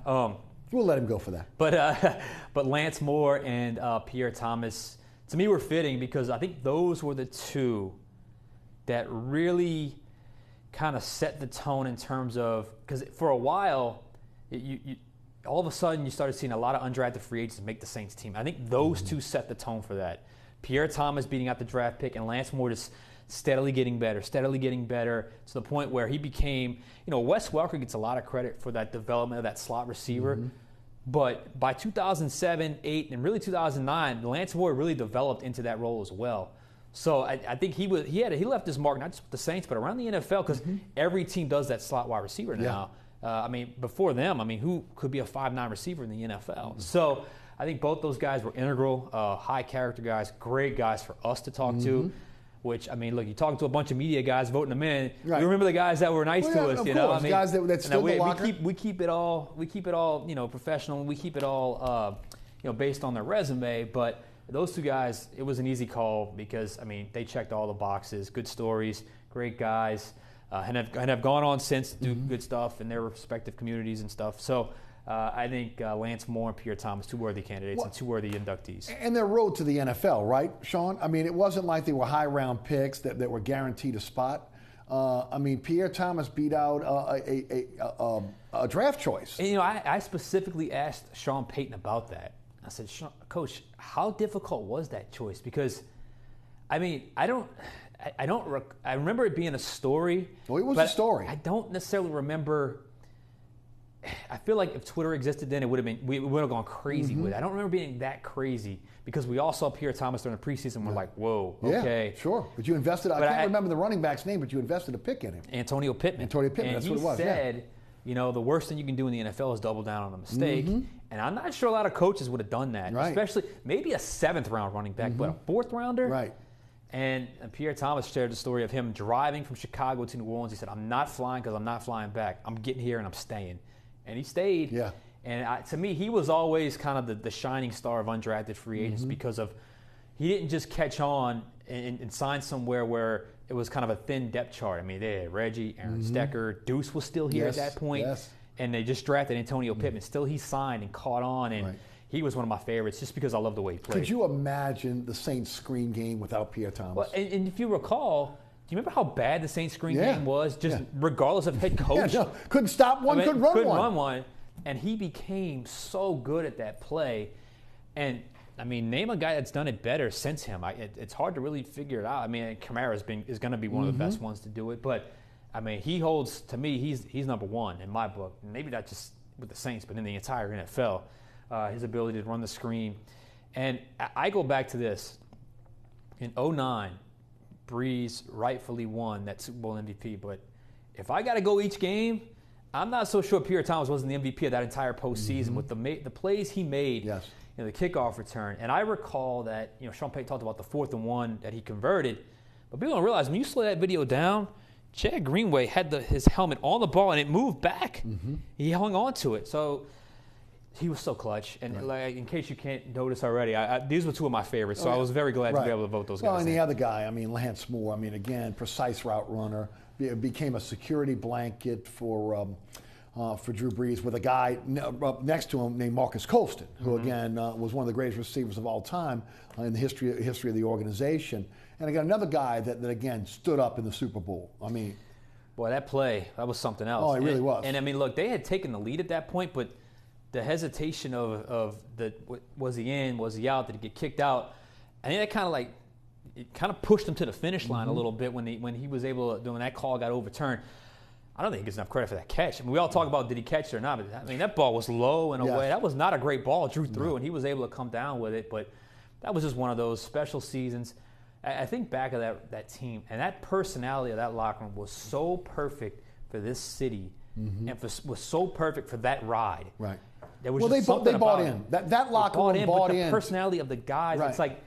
We'll let him go for that. But Lance Moore and Pierre Thomas, to me, were fitting because I think those were the two that really kind of set the tone in terms of, because for a while, you all of a sudden you started seeing a lot of undrafted free agents make the Saints team. I think those two set the tone for that. Pierre Thomas beating out the draft pick and Lance Moore just steadily getting better to the point where he became, Wes Welker gets a lot of credit for that development of that slot receiver. But by 2007, 8, and really 2009, Lance Moore really developed into that role as well. So I think he left his mark not just with the Saints but around the NFL because every team does that slot wide receiver now. Before them, who could be a 5'9" receiver in the NFL? So I think both those guys were integral, high character guys, great guys for us to talk to. Which, look, you talk to a bunch of media guys voting them in. Right. You remember the guys that were nice to us, guys that stood the locker. We keep it all, professional. We keep it all, based on their resume. But those two guys, it was an easy call because they checked all the boxes. Good stories, great guys, and have gone on since to do good stuff in their respective communities and stuff. So. I think Lance Moore and Pierre Thomas, two worthy candidates and two worthy inductees. And their road to the NFL, right, Sean? It wasn't like they were high-round picks that were guaranteed a spot. Pierre Thomas beat out a draft choice. And, I specifically asked Sean Payton about that. I said, Coach, how difficult was that choice? Because, I remember it being a story. Well, it was a story. I don't necessarily remember I feel like if Twitter existed then, we would have gone crazy with it. I don't remember being that crazy because we all saw Pierre Thomas during the preseason. We're like, whoa, okay. Yeah, sure. But you invested, I can't remember the running back's name, but you invested a pick in him. Antonio Pittman. That's what it was. And he said, the worst thing you can do in the NFL is double down on a mistake. And I'm not sure a lot of coaches would have done that, especially maybe a 7th round running back, but a 4th rounder? Right. And Pierre Thomas shared the story of him driving from Chicago to New Orleans. He said, I'm not flying because I'm not flying back. I'm getting here and I'm staying. And he stayed. Yeah. And to me, he was always kind of the shining star of undrafted free agents because of he didn't just catch on and sign somewhere where it was kind of a thin depth chart. I mean, they had Reggie, Aaron Stecker, Deuce was still here at that point. Yes. And they just drafted Antonio Pittman. Still, he signed and caught on. And he was one of my favorites just because I love the way he played. Could you imagine the Saints screen game without Pierre Thomas? Well, and if you recall, do you remember how bad the Saints screen game was? Just regardless of head coach. Couldn't stop one, couldn't run one. And he became so good at that play. And, I mean, name a guy that's done it better since him. It's hard to really figure it out. I mean, Kamara is going to be one of the best ones to do it. But, I mean, he holds, to me, he's number one in my book. Maybe not just with the Saints, but in the entire NFL. His ability to run the screen. And I go back to this. In 2009, Breeze rightfully won that Super Bowl MVP. But if I got to go each game, I'm not so sure Pierre Thomas wasn't the MVP of that entire postseason with the plays he made, the kickoff return. And I recall that, Sean Payton talked about the 4th and 1 that he converted. But people don't realize when you slow that video down, Chad Greenway had his helmet on the ball and it moved back. He hung on to it. So he was so clutch. And like, in case you can't notice already, these were two of my favorites. So I was very glad to be able to vote those guys. Well, and the other guy, I mean, Lance Moore, again, precise route runner. Became a security blanket for Drew Brees with a guy up next to him named Marcus Colston, who again was one of the greatest receivers of all time in the history of the organization. And again, another guy that again stood up in the Super Bowl. I mean, boy, that play, that was something else. Oh, it really was. And I mean, look, they had taken the lead at that point, but the hesitation of was he in, was he out, did he get kicked out? I think that kind of pushed him to the finish line a little bit when he was able to, when that call got overturned. I don't think he gets enough credit for that catch. I mean, we all talk about did he catch it or not, but I mean, that ball was low and away. That was not a great ball. Drew threw, and he was able to come down with it, but that was just one of those special seasons. I think back of that team, and that personality of that locker room was so perfect for this city and was so perfect for that ride. Right. There was they bought in. That locker room bought in. The personality of the guys, it's like,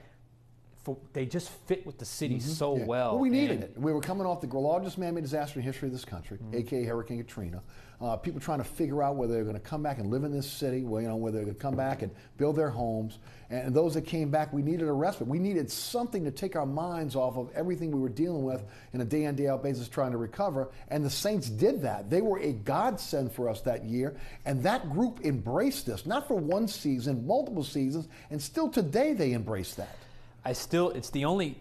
they just fit with the city so well. Well, we needed it. We were coming off the largest man-made disaster in history of this country, a.k.a. Hurricane Katrina. People trying to figure out whether they're going to come back and live in this city, whether they're going to come back and build their homes. And those that came back, we needed a respite. We needed something to take our minds off of everything we were dealing with in a day-in, day-out basis trying to recover. And the Saints did that. They were a godsend for us that year. And that group embraced this, not for one season, multiple seasons. And still today they embrace that. It's the only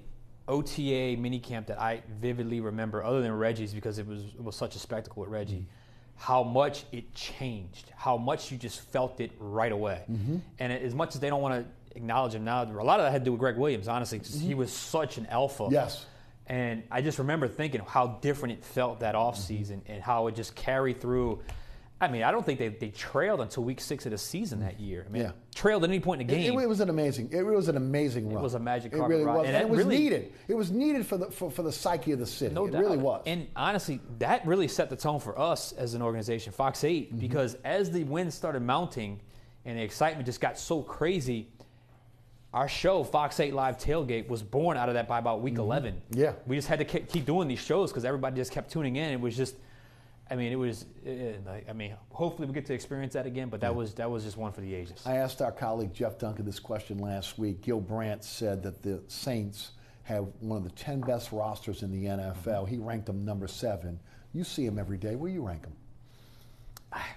OTA minicamp that I vividly remember, other than Reggie's, because it was such a spectacle with Reggie, how much it changed, how much you just felt it right away. And as much as they don't want to acknowledge him now, a lot of that had to do with Greg Williams, honestly. He was such an alpha. Yes. And I just remember thinking how different it felt that offseason and how it just carried through. I mean, I don't think they trailed until week 6 of the season that year. I mean, trailed at any point in the game. It was an amazing run. It was a magic carpet ride. It really was. And it was needed. It was needed for the psyche of the city. No doubt. It really was. And honestly, that really set the tone for us as an organization, Fox 8, because as the wins started mounting and the excitement just got so crazy, our show, Fox 8 Live Tailgate, was born out of that by about week 11. Yeah. We just had to keep doing these shows because everybody just kept tuning in. It was just... hopefully we get to experience that again, but that was just one for the ages. I asked our colleague Jeff Duncan this question last week. Gil Brandt said that the Saints have one of the 10 best rosters in the NFL. He ranked them number 7. You see him every day. Where do you rank them?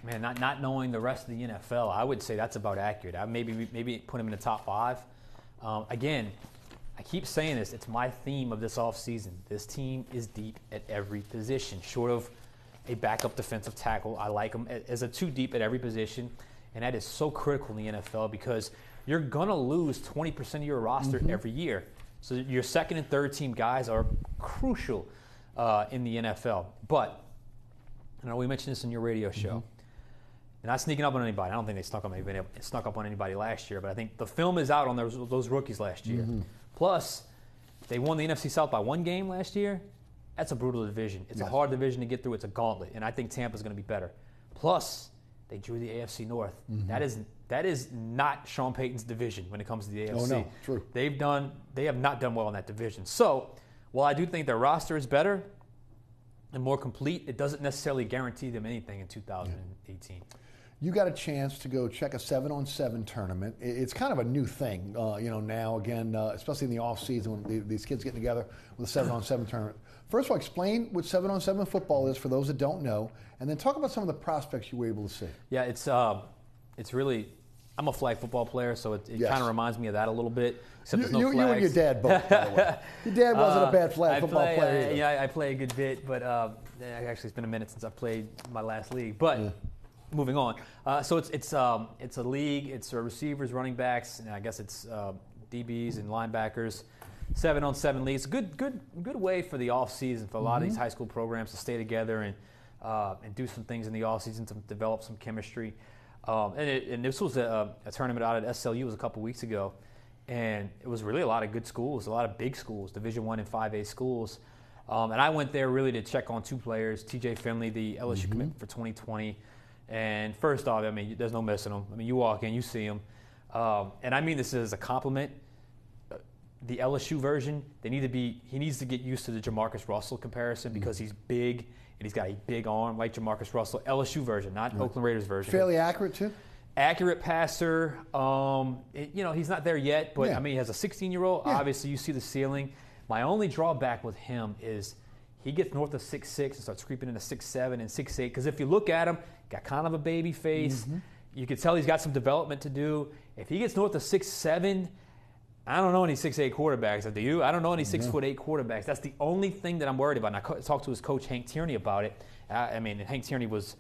Man, not knowing the rest of the NFL, I would say that's about accurate. I maybe put him in the top 5. Again, I keep saying this. It's my theme of this offseason. This team is deep at every position, short of a backup defensive tackle. I like him as a 2 deep at every position, and that is so critical in the NFL because you're going to lose 20% of your roster every year. So your second and third team guys are crucial in the NFL. But, I know we mentioned this in your radio show, They're not sneaking up on anybody. I don't think they snuck up on anybody last year, but I think the film is out on those rookies last year. Plus, they won the NFC South by 1 game last year. That's a brutal division. It's a hard division to get through. It's a gauntlet, and I think Tampa's going to be better. Plus, they drew the AFC North. That is not Sean Payton's division when it comes to the AFC. Oh, no, true. They have not done well in that division. So, while I do think their roster is better and more complete, it doesn't necessarily guarantee them anything in 2018. You got a chance to go check a 7-on-7 tournament. It's kind of a new thing, now, again, especially in the off-season when these kids get together with a 7-on-7 tournament. First of all, explain what 7-on-7 football is for those that don't know, and then talk about some of the prospects you were able to see. Yeah, it's really, I'm a flag football player, so it kind of reminds me of that a little bit, except there's no flags. You and your dad both, by the way. Your dad wasn't a bad flag football player either. Yeah, I play a good bit, but actually it's been a minute since I played my last league. But moving on. So it's a league. It's receivers, running backs, and I guess it's DBs and linebackers. 7-on-7 leagues. Good way for the off season for a lot of these high school programs to stay together and do some things in the off season to develop some chemistry. And this was a tournament out at SLU. It was a couple weeks ago, and it was really a lot of good schools, a lot of big schools, Division I and 5A schools. And I went there really to check on 2 players, TJ Finley, the LSU commitment for 2020. And first off, I mean, there's no missing them. I mean, you walk in, you see them. And I mean this as a compliment. The LSU version, he needs to get used to the Jamarcus Russell comparison because he's big and he's got a big arm like Jamarcus Russell. LSU version, not Oakland Raiders version. Fairly accurate too? Accurate passer. He's not there yet, but I mean, he has a 16-year-old. Yeah. Obviously, you see the ceiling. My only drawback with him is he gets north of 6'6" and starts creeping into 6'7" and 6'8". Because if you look at him, got kind of a baby face. You can tell he's got some development to do. If he gets north of 6'7", I don't know any 6'8" quarterbacks. Do you? I don't know any 6'8" quarterbacks. That's the only thing that I'm worried about. And I talked to his coach, Hank Tierney, about it. I mean, Hank Tierney he was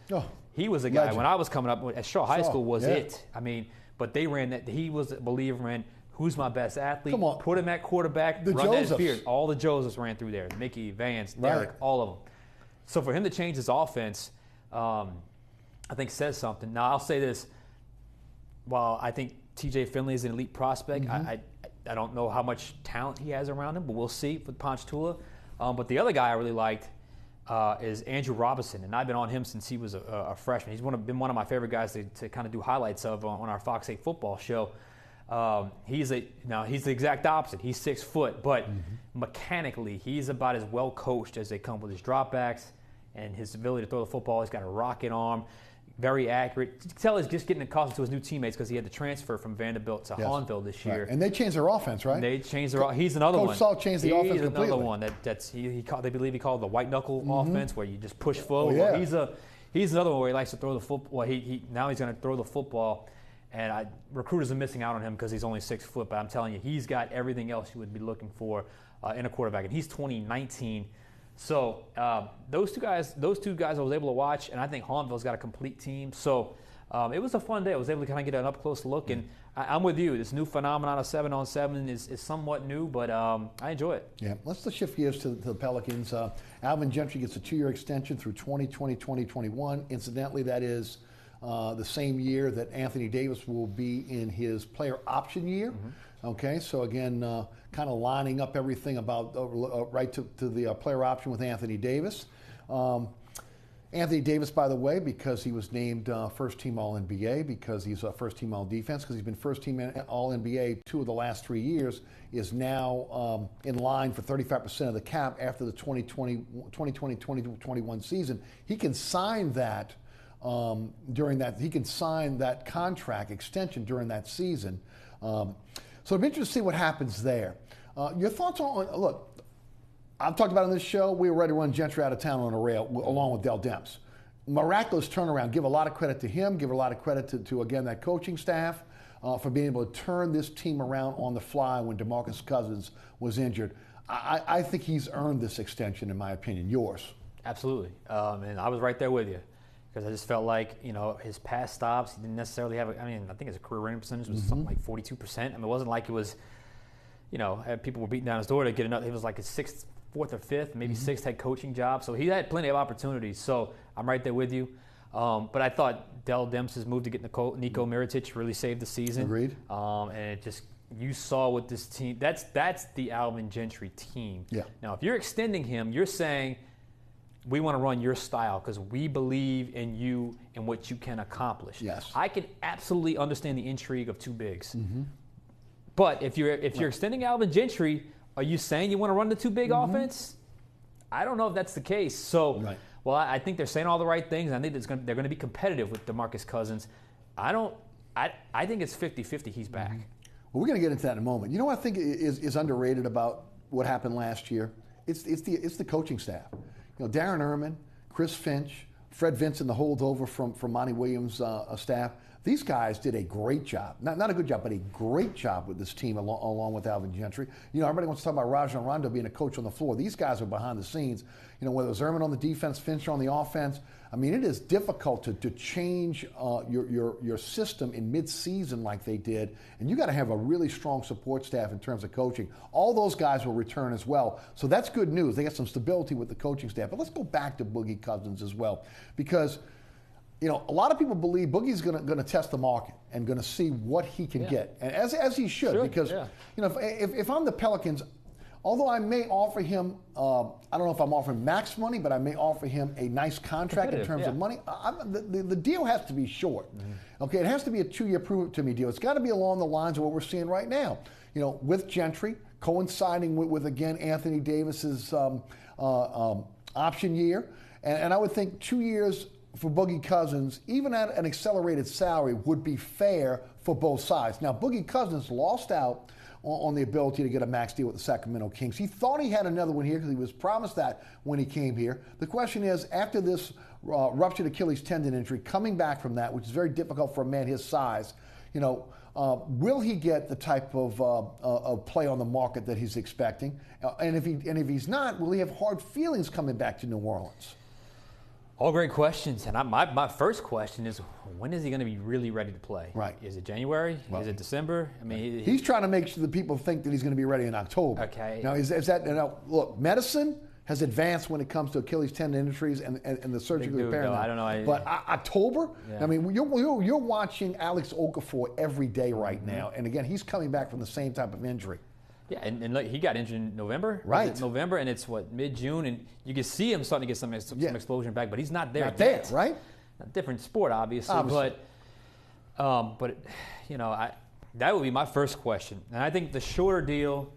a guy legend. When I was coming up at Shaw High School was it. I mean, but they ran that. He was a believer in who's my best athlete. Come on. Put him at quarterback. The run Josephs. that field. All the Josephs ran through there. Mickey, Vance, Derek, all of them. So for him to change his offense, I think says something. Now I'll say this: while I think TJ Finley is an elite prospect, I don't know how much talent he has around him, but we'll see with Ponchatoula. But the other guy I really liked is Andrew Robinson, and I've been on him since he was a freshman. He's been one of my favorite guys to kind of do highlights of on our Fox 8 football show. He's the exact opposite. He's 6 foot, but mechanically he's about as well coached as they come with his dropbacks and his ability to throw the football. He's got a rocket arm. Very accurate. You can tell he's just getting accustomed to his new teammates because he had to transfer from Vanderbilt to Hahnville this year. Right. And they changed their offense, right? They changed their offense. He's another one. Coach Saul changed the offense completely. He's another one they believe he called the white knuckle offense, where you just push forward. Oh, yeah. He's another one where he likes to throw the football. Well, now he's going to throw the football, and recruiters are missing out on him because he's only 6 foot. But I'm telling you, he's got everything else you would be looking for in a quarterback, and he's 2019. So those two guys I was able to watch, and I think Hahnville's got a complete team. So it was a fun day. I was able to kind of get an up-close look, and I'm with you. This new phenomenon of 7-on-7 is somewhat new, but I enjoy it. Yeah, let's shift gears to the Pelicans. Alvin Gentry gets a 2-year extension through 2020-2021. Incidentally, that is the same year that Anthony Davis will be in his player option year. Okay, so again, kind of lining up everything about right to the player option with Anthony Davis. Anthony Davis, by the way, because he was named first-team All-NBA, because he's a first-team All-Defense, because he's been first-team All-NBA 2 of the last 3 years, is now in line for 35% of the cap after the 2020-2021 season. He can sign that during that. He can sign that contract extension during that season. So I'm interested to see what happens there. Your thoughts on, look, I've talked about on this show, we were ready to run Gentry out of town on a rail along with Dell Demps. Miraculous turnaround. Give a lot of credit to him. Give a lot of credit to again, that coaching staff for being able to turn this team around on the fly when DeMarcus Cousins was injured. I think he's earned this extension, in my opinion. Yours? Absolutely. And I was right there with you because I just felt like, his pass stops, he didn't necessarily have I think his career rating percentage was something like 42%. It wasn't like it was, people were beating down his door to get another. It was like his 4th or 5th, maybe 6th head coaching job. So he had plenty of opportunities. So I'm right there with you. But I thought Dell Demps' move to get Nico Mirotic really saved the season. Agreed. And it just, you saw what this team, that's the Alvin Gentry team. Yeah. Now, if you're extending him, you're saying, we want to run your style because we believe in you and what you can accomplish. Yes. I can absolutely understand the intrigue of two bigs. But if you're extending Alvin Gentry, are you saying you want to run the two big offense? I don't know if that's the case. So, well, I think they're saying all the right things. I think they're going to be competitive with DeMarcus Cousins. I think it's 50-50 he's back. Well, we're going to get into that in a moment. You know what I think is underrated about what happened last year? It's the coaching staff. You know, Darren Erman, Chris Finch, Fred Vinson, the holdover from Monty Williams' staff. These guys did a great job. Not a good job, but a great job with this team along with Alvin Gentry. You know, everybody wants to talk about Rajon Rondo being a coach on the floor. These guys are behind the scenes. You know, whether it's Erman on the defense, Finch on the offense. I mean, it is difficult to change your system in mid-season like they did. And you got to have a really strong support staff in terms of coaching. All those guys will return as well. So that's good news. They got some stability with the coaching staff. But let's go back to Boogie Cousins as well. Because, you know, a lot of people believe Boogie's going to test the market and going to see what he can get, and as he should, because you know, if I'm the Pelicans, although I may offer him, I don't know if I'm offering max money, but I may offer him a nice contract in terms of money. The deal has to be short. Okay, it has to be a 2-year prove-it-to-me deal. It's got to be along the lines of what we're seeing right now. You know, with Gentry coinciding with again Anthony Davis's option year, and I would think 2 years for Boogie Cousins, even at an accelerated salary, would be fair for both sides. Now, Boogie Cousins lost out on the ability to get a max deal with the Sacramento Kings. He thought he had another one here because he was promised that when he came here. The question is, after this ruptured Achilles tendon injury, coming back from that, which is very difficult for a man his size, you know, will he get the type of play on the market that he's expecting? And if he's not, will he have hard feelings coming back to New Orleans? All great questions. And my first question is, when is he going to be really ready to play? Right. Is it January? Is it December? I mean, he's trying to make sure that people think that he's going to be ready in October. Okay. Now, is that, look, medicine has advanced when it comes to Achilles tendon injuries and the surgical repair. I don't know. But October, I mean, you're watching Alex Okafor every day right now. And again, he's coming back from the same type of injury. Yeah, and look, he got injured in November. Right. November, and it's mid-June, and you can see him starting to get some explosion back, but he's not there yet. Not there, right? A different sport, obviously. But you know, that would be my first question. And I think the shorter deal,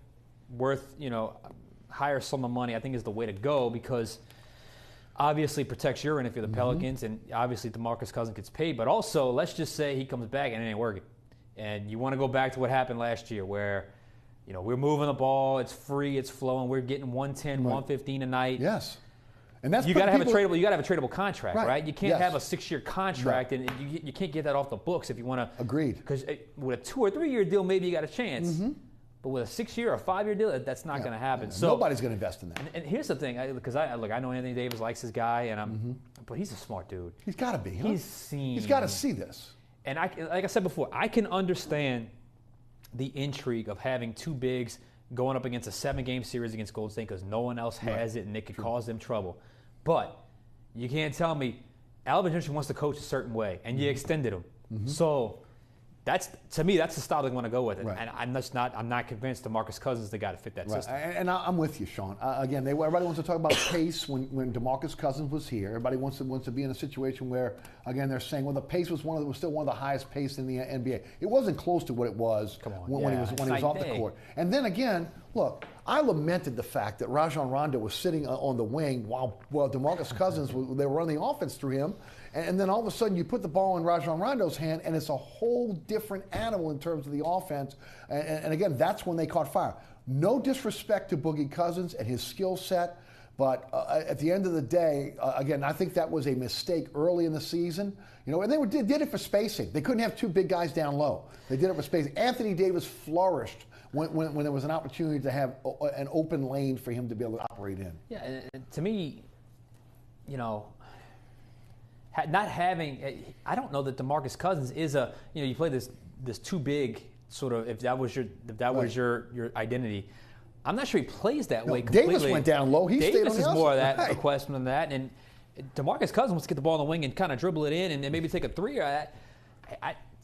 worth, you know, higher sum of money, I think is the way to go, because obviously protects your end if you're the Pelicans, and obviously DeMarcus Cousins gets paid. But also, let's just say he comes back and it ain't working, and you want to go back to what happened last year, where, you know, we're moving the ball, it's free, it's flowing, we're getting 110, 115 a night. Yes. And that's, you got to have a tradable contract, right? You can't have a 6-year contract, and you can't get that off the books if you want to. Agreed. Because with a 2 or 3 year deal, maybe you got a chance. But with a 6-year or 5-year deal, that's not going to happen. So nobody's going to invest in that. And here's the thing, because I know Anthony Davis likes his guy, and but he's a smart dude. He's got to be. Huh? He's got to see this. And like I said before, I can understand the intrigue of having two bigs going up against a 7-game series against Golden State because no one else has it, and it could cause them trouble. But you can't tell me Alvin Gentry wants to coach a certain way, and you extended him. So to me, that's the style they want to go with it. Right. And I'm not convinced DeMarcus Cousins is the guy to fit that system. And I'm with you, Sean. Again, everybody wants to talk about pace when DeMarcus Cousins was here. Everybody wants to be in a situation where, again, they're saying, well, the pace was still one of the highest pace in the NBA. It wasn't close to what it was when he was off the court. And then again, look, I lamented the fact that Rajon Rondo was sitting on the wing while DeMarcus Cousins, they were running the offense through him. And then all of a sudden you put the ball in Rajon Rondo's hand, and it's a whole different animal in terms of the offense. And again, that's when they caught fire. No disrespect to Boogie Cousins and his skill set, but at the end of the day, again, I think that was a mistake early in the season. You know, and they did it for spacing. They couldn't have two big guys down low. They did it for spacing. Anthony Davis flourished when there was an opportunity to have an open lane for him to be able to operate in. Yeah, and to me, you know, not having, I don't know that DeMarcus Cousins is you play this too big sort of, if that was your identity. I'm not sure he plays that way completely. Davis went down low. He stayed on the Davis is more of that, a question than that. And DeMarcus Cousins wants to get the ball in the wing and kind of dribble it in and then maybe take a three.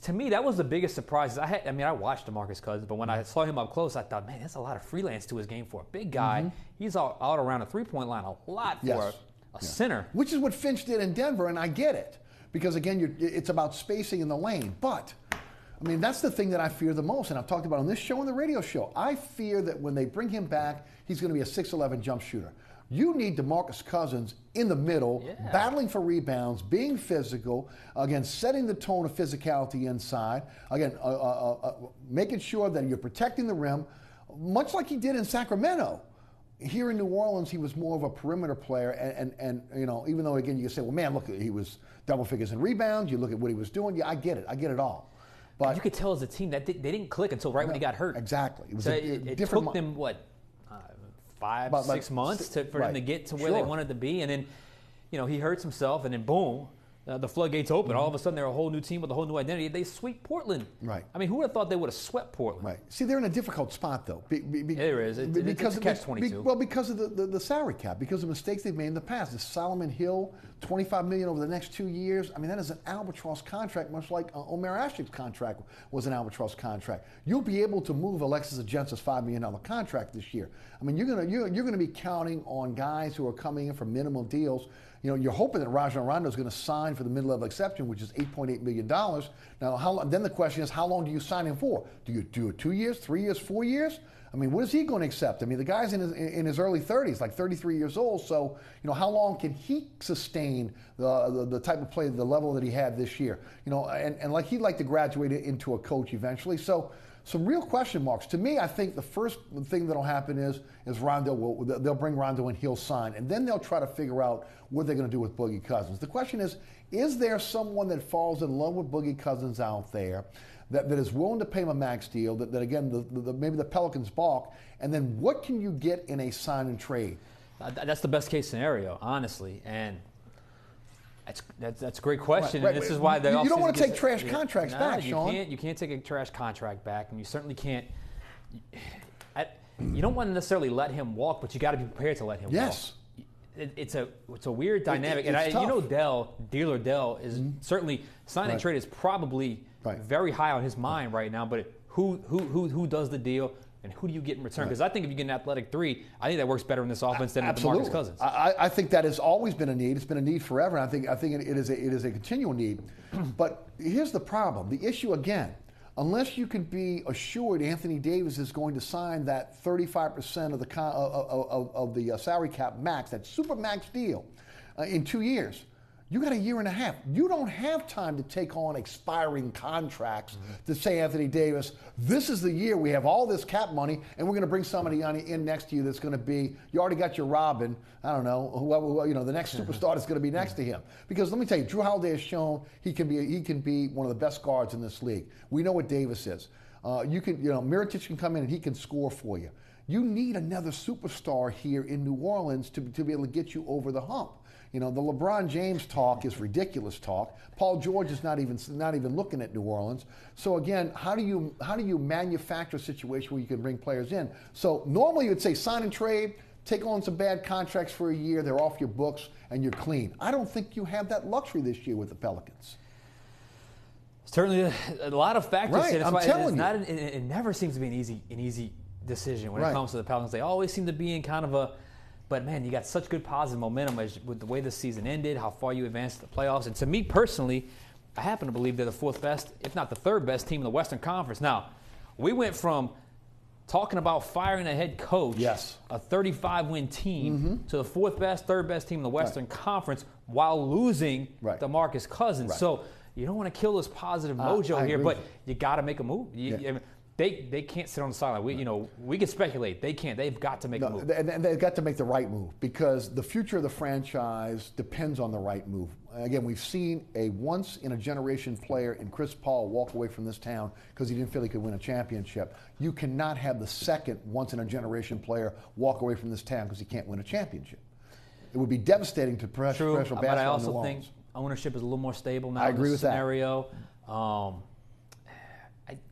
To me, that was the biggest surprise. I watched DeMarcus Cousins, but when I saw him up close, I thought, man, that's a lot of freelance to his game for a big guy. He's out around the three-point line a lot for a center. Which is what Finch did in Denver, and I get it. Because, again, it's about spacing in the lane. But, I mean, that's the thing that I fear the most, and I've talked about on this show and the radio show. I fear that when they bring him back, he's going to be a 6'11" jump shooter. You need DeMarcus Cousins in the middle, battling for rebounds, being physical, again, setting the tone of physicality inside, again, making sure that you're protecting the rim, much like he did in Sacramento. Here in New Orleans, he was more of a perimeter player, and you know, even though, again, you can say, well, man, look, he was double figures in rebounds, you look at what he was doing, I get it all. But you could tell as a team that they didn't click until right when he got hurt. Exactly. It took them, 5-6 months for them to get to where they wanted to be, and then, you know, he hurts himself, and then boom, the floodgates open. All of a sudden, they're a whole new team with a whole new identity. They sweep Portland. Right. I mean, who would have thought they would have swept Portland? Right. See, they're in a difficult spot, though. There is. It's a catch-22. Well, because of the salary cap, because of mistakes they've made in the past. The Solomon Hill, $25 million over the next 2 years. I mean, that is an albatross contract, much like Omer Ashik's contract was an albatross contract. You'll be able to move Alexis Agence's $5 million contract this year. I mean, you're gonna be counting on guys who are coming in for minimum deals. You know, you're hoping that Rajon Rondo is going to sign for the mid-level exception, which is $8.8 million. Now, then the question is, how long do you sign him for? Do you do it 2 years, 3 years, 4 years? I mean, what is he going to accept? I mean, the guy's in his early 30s, like 33 years old. So, you know, how long can he sustain the type of play, the level that he had this year? You know, and like he'd like to graduate into a coach eventually. So, some real question marks. To me, I think the first thing that'll happen is Rondo they'll bring Rondo and he'll sign, and then they'll try to figure out what they're going to do with Boogie Cousins. The question is there someone that falls in love with Boogie Cousins out there that is willing to pay him a max deal? That again, maybe the Pelicans balk, and then what can you get in a sign and trade? That's the best case scenario, honestly, and. That's a great question, and this is why they. You don't want to take trash contracts back, Sean. You can't take a trash contract back, and you certainly can't. You don't want to necessarily let him walk, but you got to be prepared to let him walk. Yes. It's a weird dynamic, it's tough. You know, Dealer Dell is certainly sign and trade is probably very high on his mind right now. But who does the deal? And who do you get in return? Because I think if you get an athletic three, I think that works better in this offense than DeMarcus Cousins. I think that has always been a need. It's been a need forever. I think it is a continual need. But here's the problem. The issue again, unless you can be assured Anthony Davis is going to sign that 35% of the salary cap max, that super max deal, in 2 years. You got a year and a half. You don't have time to take on expiring contracts to say, Anthony Davis, this is the year we have all this cap money, and we're going to bring somebody in next to you that's going to be, you already got your Robin, I don't know, whoever, you know, the next superstar that's going to be next to him. Because let me tell you, Drew Holiday has shown he can be one of the best guards in this league. We know what Davis is. Mirotic can come in and he can score for you. You need another superstar here in New Orleans to be able to get you over the hump. You know, the LeBron James talk is ridiculous talk. Paul George is not even looking at New Orleans. So again, how do you manufacture a situation where you can bring players in? So normally you would say sign and trade, take on some bad contracts for a year, they're off your books, and you're clean. I don't think you have that luxury this year with the Pelicans. Certainly a lot of factors. Right, I'm telling you. It never seems to be an easy decision when it comes to the Pelicans. They always seem to be in kind of a. But, man, you got such good positive momentum with the way the season ended, how far you advanced to the playoffs. And to me personally, I happen to believe they're the fourth best, if not the third best team in the Western Conference. Now, we went from talking about firing a head coach, a 35-win team, to the fourth best, third best team in the Western Conference while losing DeMarcus Cousins. So you don't want to kill this positive mojo here, but you got to make a move. They can't sit on the sideline. We can speculate. They can't. They've got to make a move. And they've got to make the right move because the future of the franchise depends on the right move. Again, we've seen a once-in-a-generation player in Chris Paul walk away from this town because he didn't feel he could win a championship. You cannot have the second once-in-a-generation player walk away from this town because he can't win a championship. It would be devastating to professional basketball. But I also think ownership is a little more stable now. I agree in with this scenario.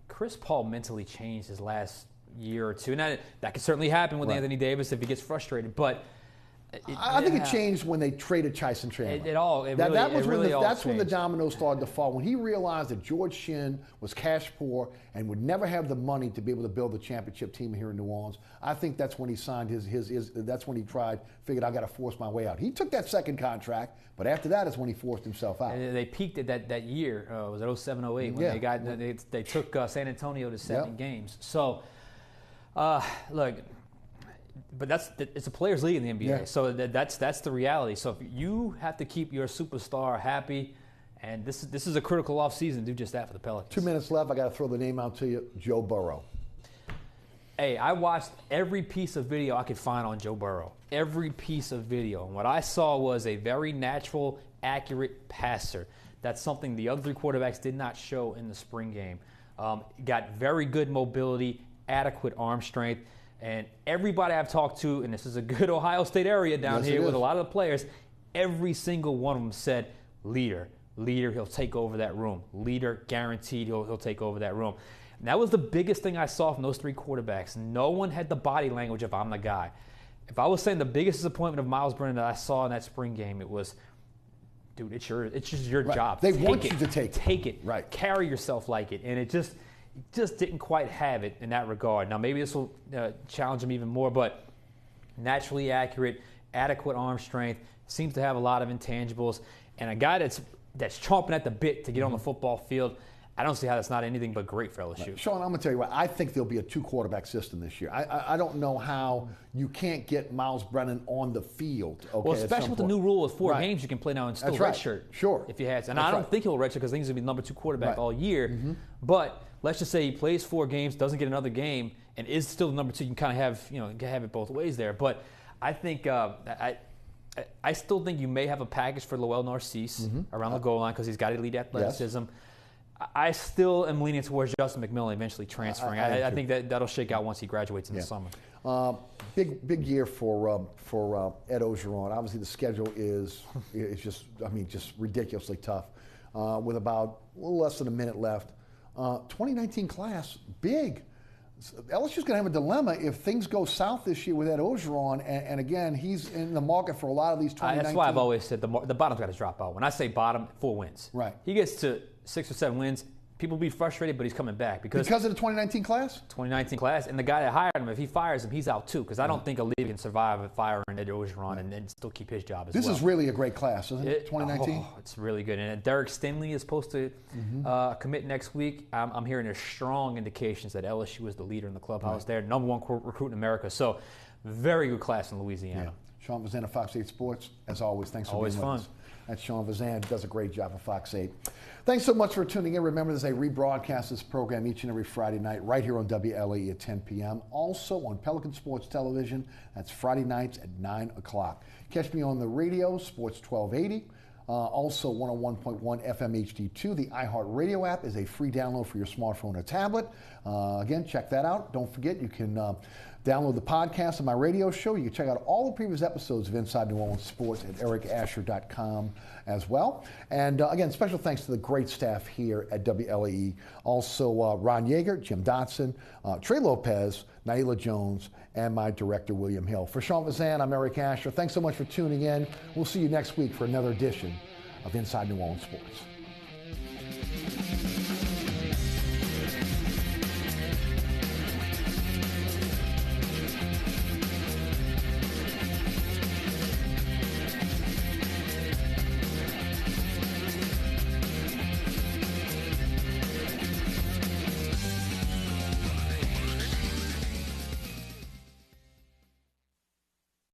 Chris Paul mentally changed his last year or two. Now, that could certainly happen with Anthony Davis if he gets frustrated. But I think it changed when they traded Tyson Chandler. That's when the dominoes started to fall. When he realized that George Shinn was cash poor and would never have the money to be able to build a championship team here in New Orleans, I think that's when he signed that's when he figured I got to force my way out. He took that second contract, but after that is when he forced himself out. And they peaked at that year, was it 07, 08, when they took San Antonio to 7 games. So, look, but it's a players' league in the NBA, so that's the reality. So if you have to keep your superstar happy, and this is a critical offseason, do just that for the Pelicans. 2 minutes left. I got to throw the name out to you, Joe Burrow. Hey, I watched every piece of video I could find on Joe Burrow. Every piece of video. And what I saw was a very natural, accurate passer. That's something the other 3 quarterbacks did not show in the spring game. Got very good mobility, adequate arm strength. And everybody I've talked to, and this is a good Ohio State area down here with a lot of the players, every single one of them said, leader, he'll take over that room. Leader, guaranteed he'll take over that room. And that was the biggest thing I saw from those 3 quarterbacks. No one had the body language of I'm the guy. If I was saying the biggest disappointment of Miles Brennan that I saw in that spring game, it was, dude, it's just your job. They want you to take it. Take it. Right. Carry yourself like it. And it just didn't quite have it in that regard. Now, maybe this will challenge him even more, but naturally accurate, adequate arm strength, seems to have a lot of intangibles, and a guy that's chomping at the bit to get on the football field. I don't see how that's not anything but great for LSU. Right. Sean, I'm going to tell you what, I think there'll be a 2-quarterback system this year. I don't know how you can't get Miles Brennan on the field. Okay, well, especially with the new rule of 4 games you can play now and still redshirt. Sure. If you had to. And I don't think he'll redshirt because I think he's going to be number 2 quarterback all year. But let's just say he plays 4 games, doesn't get another game, and is still the number 2. You can kind of have it both ways there. But I think I still think you may have a package for Lowell Narcisse around the goal line because he's got elite athleticism. Yes. I still am leaning towards Justin McMillan eventually transferring. I think that'll shake out once he graduates in the summer. Big year for Ed Ogeron. Obviously, the schedule is just ridiculously tough. With about a little less than a minute left, 2019 class big. LSU's going to have a dilemma if things go south this year with Ed Ogeron, and again, he's in the market for a lot of these 2019. That's why I've always said the bottom's got to drop out. When I say bottom, 4 wins. Right. He gets to 6 or 7 wins. People will be frustrated, but he's coming back because of the 2019 class. 2019 class, and the guy that hired him, if he fires him, he's out too. Because I don't think a league can survive firing Ed Ogeron and then still keep his job as well. This is really a great class, isn't it? 2019. Oh, it's really good. And Derek Stingley is supposed to commit next week. I'm hearing there's strong indications that LSU is the leader in the clubhouse there, number 1 recruit in America. So, very good class in Louisiana. Yeah. Sean Fazende of Fox 8 Sports. As always, thanks for being with us. That's Sean Fazende, does a great job for Fox 8. Thanks so much for tuning in. Remember, there's a rebroadcast of this program each and every Friday night right here on WLAE at 10 p.m. Also on Pelican Sports Television. That's Friday nights at 9 o'clock. Catch me on the radio, Sports 1280. Also 101.1 FM HD2. The iHeartRadio app is a free download for your smartphone or tablet. Again, check that out. Don't forget, you can download the podcast of my radio show. You can check out all the previous episodes of Inside New Orleans Sports at ericasher.com as well. And again, special thanks to the great staff here at WLAE. Also, Ron Yeager, Jim Dotson, Trey Lopez, Naila Jones, and my director, William Hill. For Sean Fazende, I'm Eric Asher. Thanks so much for tuning in. We'll see you next week for another edition of Inside New Orleans Sports.